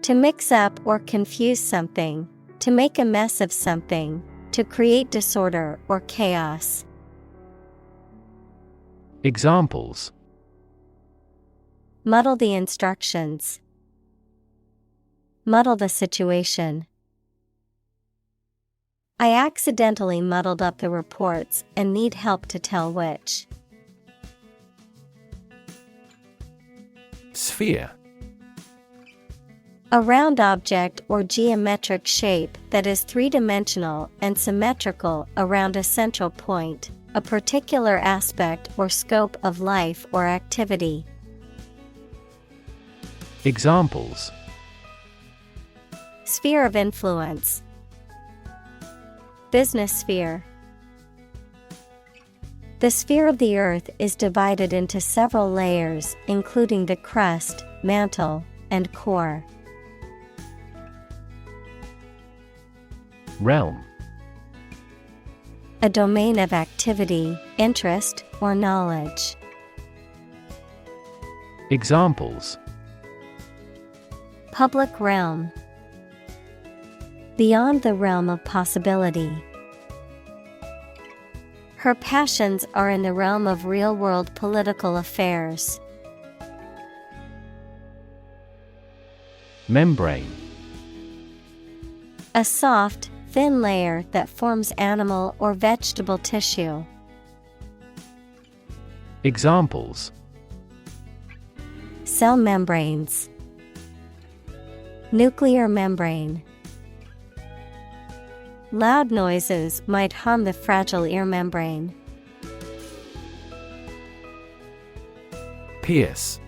To mix up or confuse something, to make a mess of something, to create disorder or chaos. Examples: muddle the instructions. Muddle the situation. I accidentally muddled up the reports and need help to tell which. Sphere. A round object or geometric shape that is three-dimensional and symmetrical around a central point, a particular aspect or scope of life or activity. Examples: sphere of influence. Business sphere. The sphere of the Earth is divided into several layers, including the crust, mantle, and core. Realm. A domain of activity, interest, or knowledge. Examples: public realm. Beyond the realm of possibility. Her passions are in the realm of real-world political affairs. Membrane. A soft, thin layer that forms animal or vegetable tissue. Examples: Cell membranes. Nuclear membrane. Loud noises might harm the fragile ear membrane. Pierce.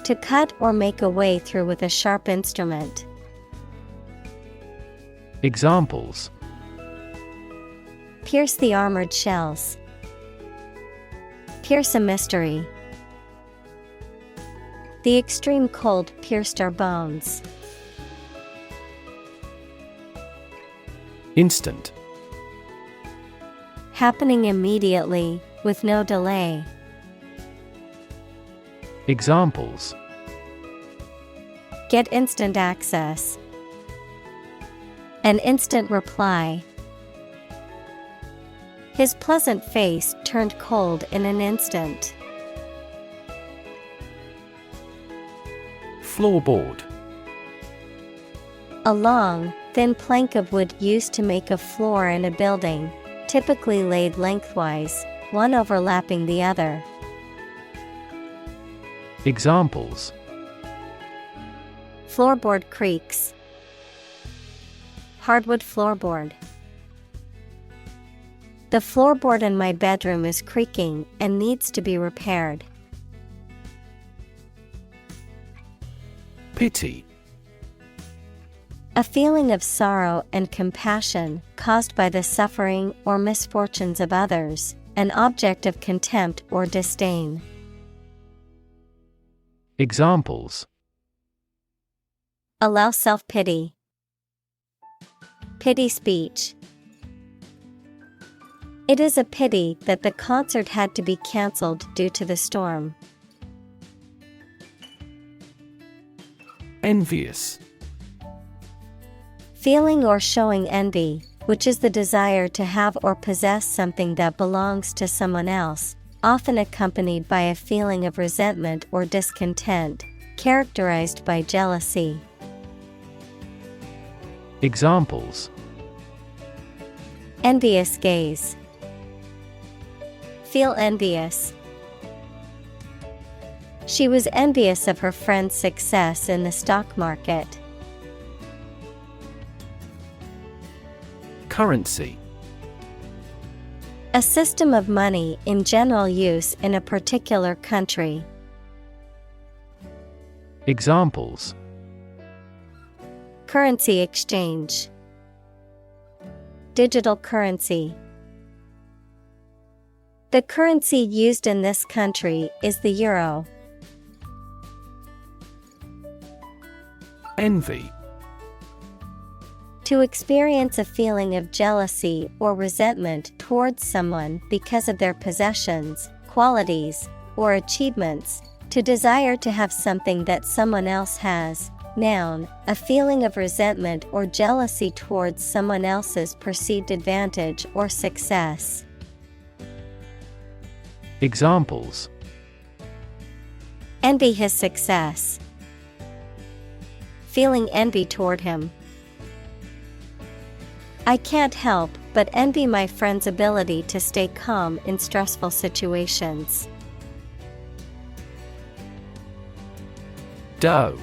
To cut or make a way through with a sharp instrument. Examples: Pierce the armored shells. Pierce a mystery. The extreme cold pierced our bones. Instant. Happening immediately, with no delay. Examples: Get instant access. An instant reply. His pleasant face turned cold in an instant. Floorboard. A long, thin plank of wood used to make a floor in a building, typically laid lengthwise, one overlapping the other. Examples: Floorboard creaks. Hardwood floorboard. The floorboard in my bedroom is creaking and needs to be repaired. Pity. A feeling of sorrow and compassion caused by the suffering or misfortunes of others, an object of contempt or disdain. Examples: Allow self-pity. Pity speech. It is a pity that the concert had to be cancelled due to the storm. Envious. Feeling or showing envy, which is the desire to have or possess something that belongs to someone else, often accompanied by a feeling of resentment or discontent, characterized by jealousy. Examples: Envious gaze. Feel envious. She was envious of her friend's success in the stock market. Currency. A system of money in general use in a particular country. Examples: Currency exchange. Digital currency. The currency used in this country is the euro. Envy. To experience a feeling of jealousy or resentment towards someone because of their possessions, qualities, or achievements. To desire to have something that someone else has. Noun, a feeling of resentment or jealousy towards someone else's perceived advantage or success. Examples: Envy his success. Feeling envy toward him. I can't help but envy my friend's ability to stay calm in stressful situations. Doe.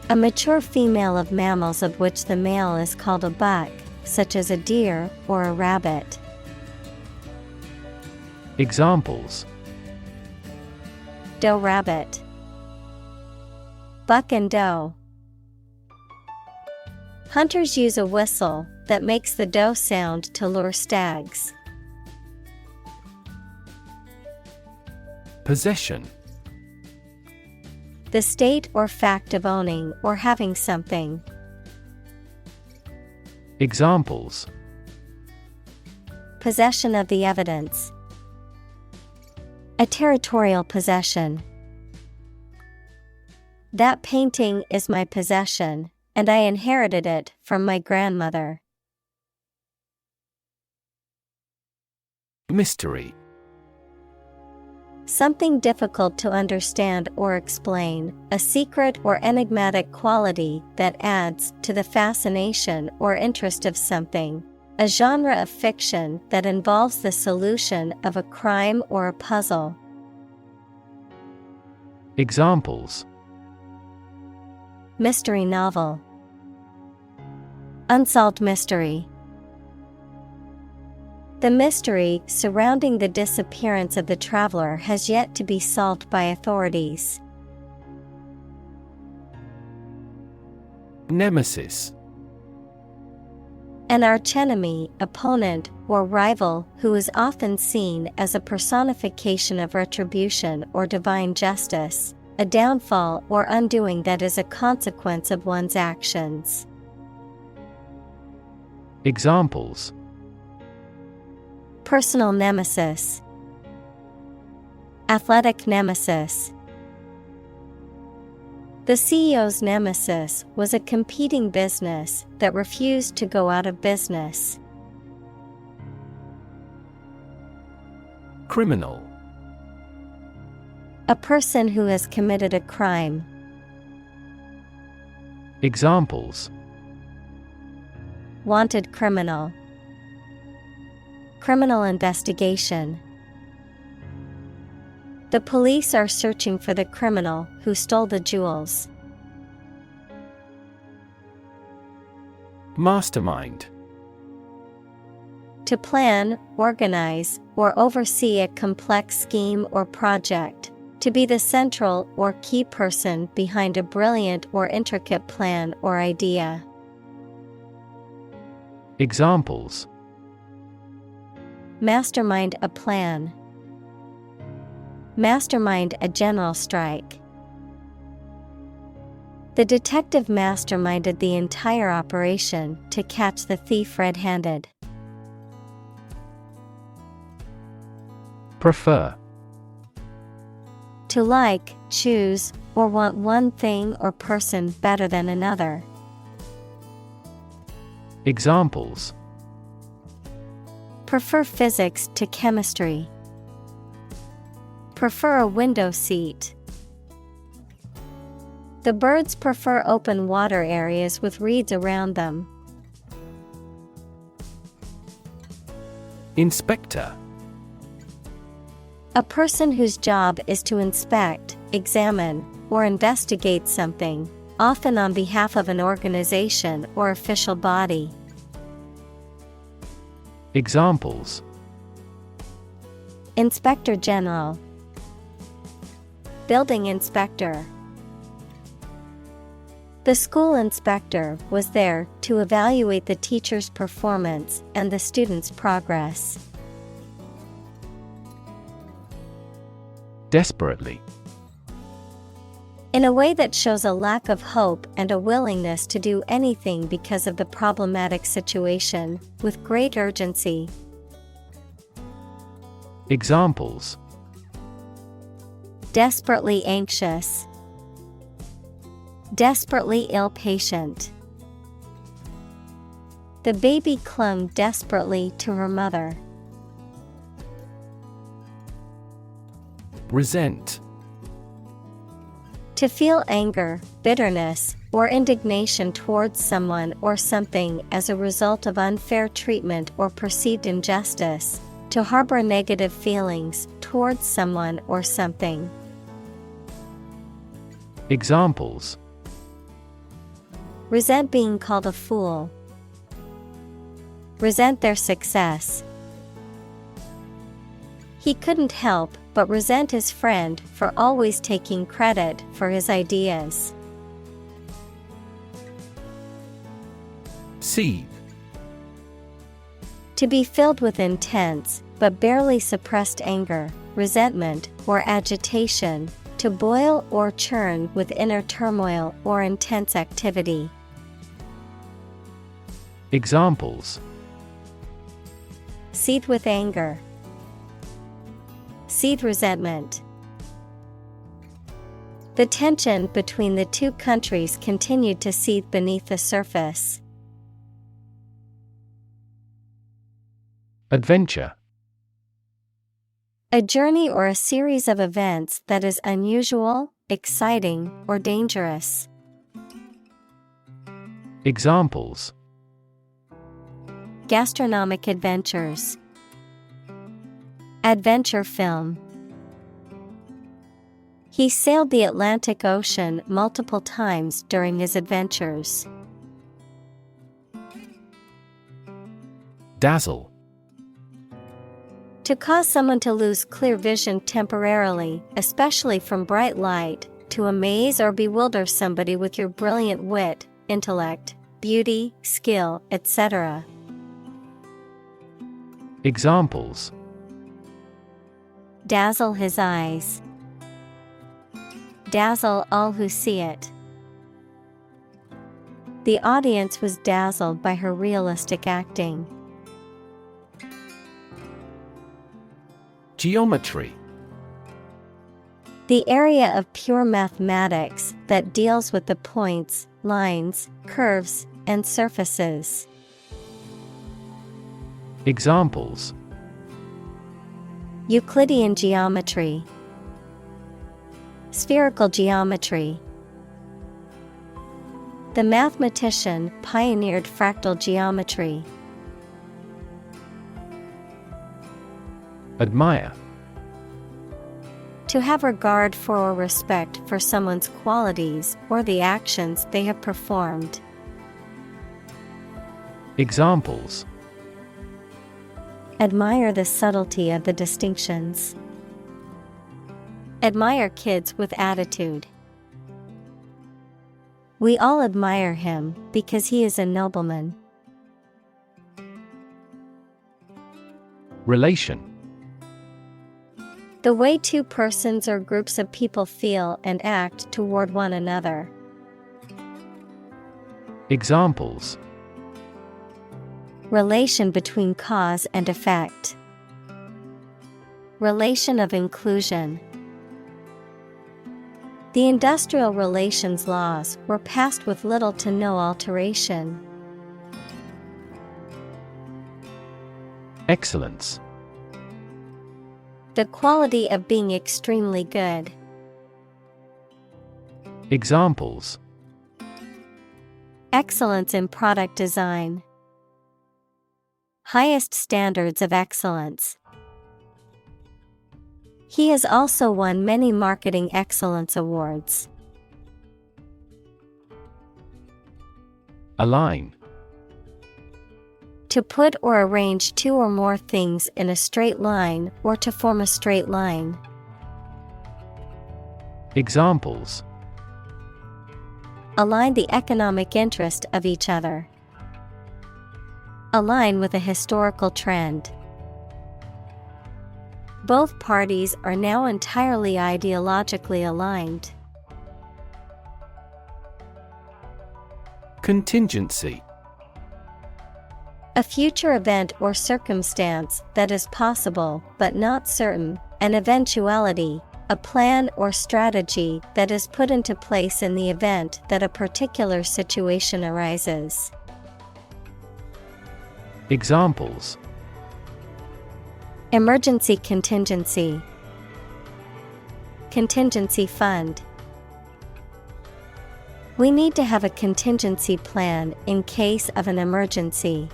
A mature female of mammals of which the male is called a buck, such as a deer or a rabbit. Examples: Doe rabbit. Buck and doe. Hunters use a whistle that makes the doe sound to lure stags. Possession. The state or fact of owning or having something. Examples: Possession of the evidence. A territorial possession. That painting is my possession, and I inherited it from my grandmother. Mystery. Something difficult to understand or explain, a secret or enigmatic quality that adds to the fascination or interest of something. A genre of fiction that involves the solution of a crime or a puzzle. Examples: Mystery novel. Unsolved mystery. The mystery surrounding the disappearance of the traveler has yet to be solved by authorities. Nemesis. An archenemy, opponent, or rival who is often seen as a personification of retribution or divine justice, a downfall or undoing that is a consequence of one's actions. Examples: Personal nemesis. Athletic nemesis. The CEO's nemesis was a competing business that refused to go out of business. Criminal. A person who has committed a crime. Examples: Wanted criminal. Criminal investigation. The police are searching for the criminal who stole the jewels. Mastermind. To plan, organize, or oversee a complex scheme or project. To be the central or key person behind a brilliant or intricate plan or idea. Examples: Mastermind a plan. Mastermind a general strike. The detective masterminded the entire operation to catch the thief red-handed. Prefer. To like, choose, or want one thing or person better than another. Examples: Prefer physics to chemistry. Prefer a window seat. The birds prefer open water areas with reeds around them. Inspector. A person whose job is to inspect, examine, or investigate something, often on behalf of an organization or official body. Examples: Inspector General. Building inspector. The school inspector was there to evaluate the teacher's performance and the student's progress. Desperately. In a way that shows a lack of hope and a willingness to do anything because of the problematic situation, with great urgency. Examples: Desperately anxious. Desperately ill patient. The baby clung desperately to her mother. Resent. To feel anger, bitterness, or indignation towards someone or something as a result of unfair treatment or perceived injustice. To harbor negative feelings towards someone or something. Examples: Resent being called a fool. Resent their success. He couldn't help but resent his friend for always taking credit for his ideas. Seethe. To be filled with intense, but barely suppressed anger, resentment, or agitation. To boil or churn with inner turmoil or intense activity. Examples: Seethe with anger. Seethe resentment. The tension between the two countries continued to seethe beneath the surface. Adventure. A journey or a series of events that is unusual, exciting, or dangerous. Examples: Gastronomic adventures. Adventure film. He sailed the Atlantic Ocean multiple times during his adventures. Dazzle. To cause someone to lose clear vision temporarily, especially from bright light, to amaze or bewilder somebody with your brilliant wit, intellect, beauty, skill, etc. Examples: Dazzle his eyes. Dazzle all who see it. The audience was dazzled by her realistic acting. Geometry. The area of pure mathematics that deals with the points, lines, curves, and surfaces. Examples: Euclidean geometry. Spherical geometry. The mathematician pioneered fractal geometry. Admire. To have regard for or respect for someone's qualities or the actions they have performed. Examples: Admire the subtlety of the distinctions. Admire kids with attitude. We all admire him because he is a nobleman. Relation. The way two persons or groups of people feel and act toward one another. Examples: Relation between cause and effect. Relation of inclusion. The industrial relations laws were passed with little to no alteration. Excellence. The quality of being extremely good. Examples: Excellence in product design. Highest standards of excellence. He has also won many marketing excellence awards. Align. To put or arrange two or more things in a straight line or to form a straight line. Examples: Align the economic interest of each other. Align with a historical trend. Both parties are now entirely ideologically aligned. Contingency. A future event or circumstance that is possible but not certain, an eventuality, a plan or strategy that is put into place in the event that a particular situation arises. Examples: Emergency contingency. Contingency fund. We need to have a contingency plan in case of an emergency.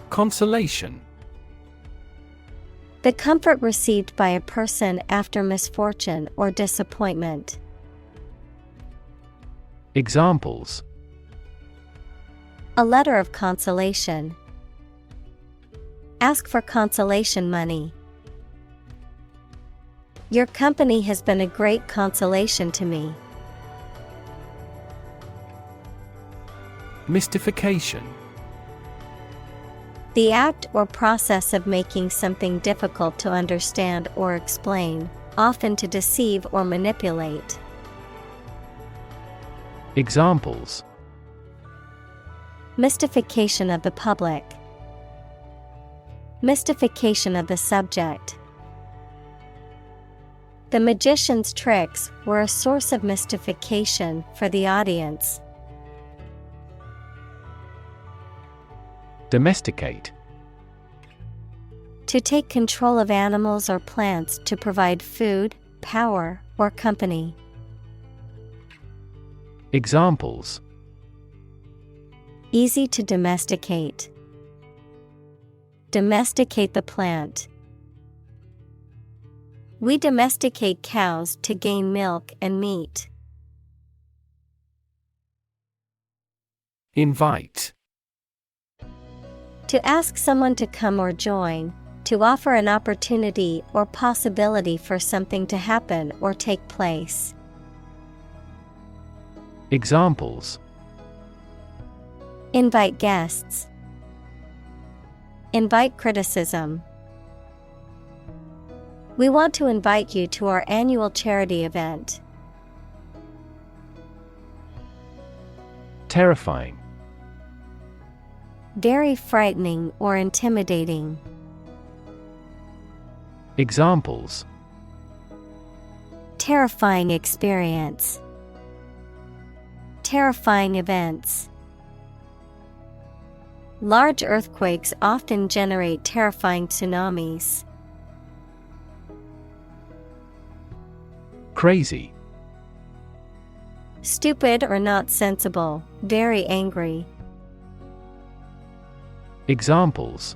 Consolation. The comfort received by a person after misfortune or disappointment. Examples: A letter of consolation. Ask for consolation money. Your company has been a great consolation to me. Mystification. The act or process of making something difficult to understand or explain, often to deceive or manipulate. Examples: Mystification of the public. Mystification of the subject. The magician's tricks were a source of mystification for the audience. Domesticate. To take control of animals or plants to provide food, power, or company. Examples: Easy to domesticate. Domesticate the plant. We domesticate cows to gain milk and meat. Invite. To ask someone to come or join, to offer an opportunity or possibility for something to happen or take place. Examples: Invite guests. Invite criticism. We want to invite you to our annual charity event. Terrifying. Very frightening or intimidating. Examples: Terrifying experience. Terrifying events. Large earthquakes often generate terrifying tsunamis. Crazy. Stupid or not sensible, very angry. Examples: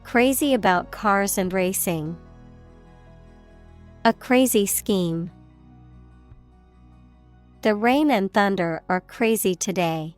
Crazy about cars and racing. A crazy scheme. The rain and thunder are crazy today.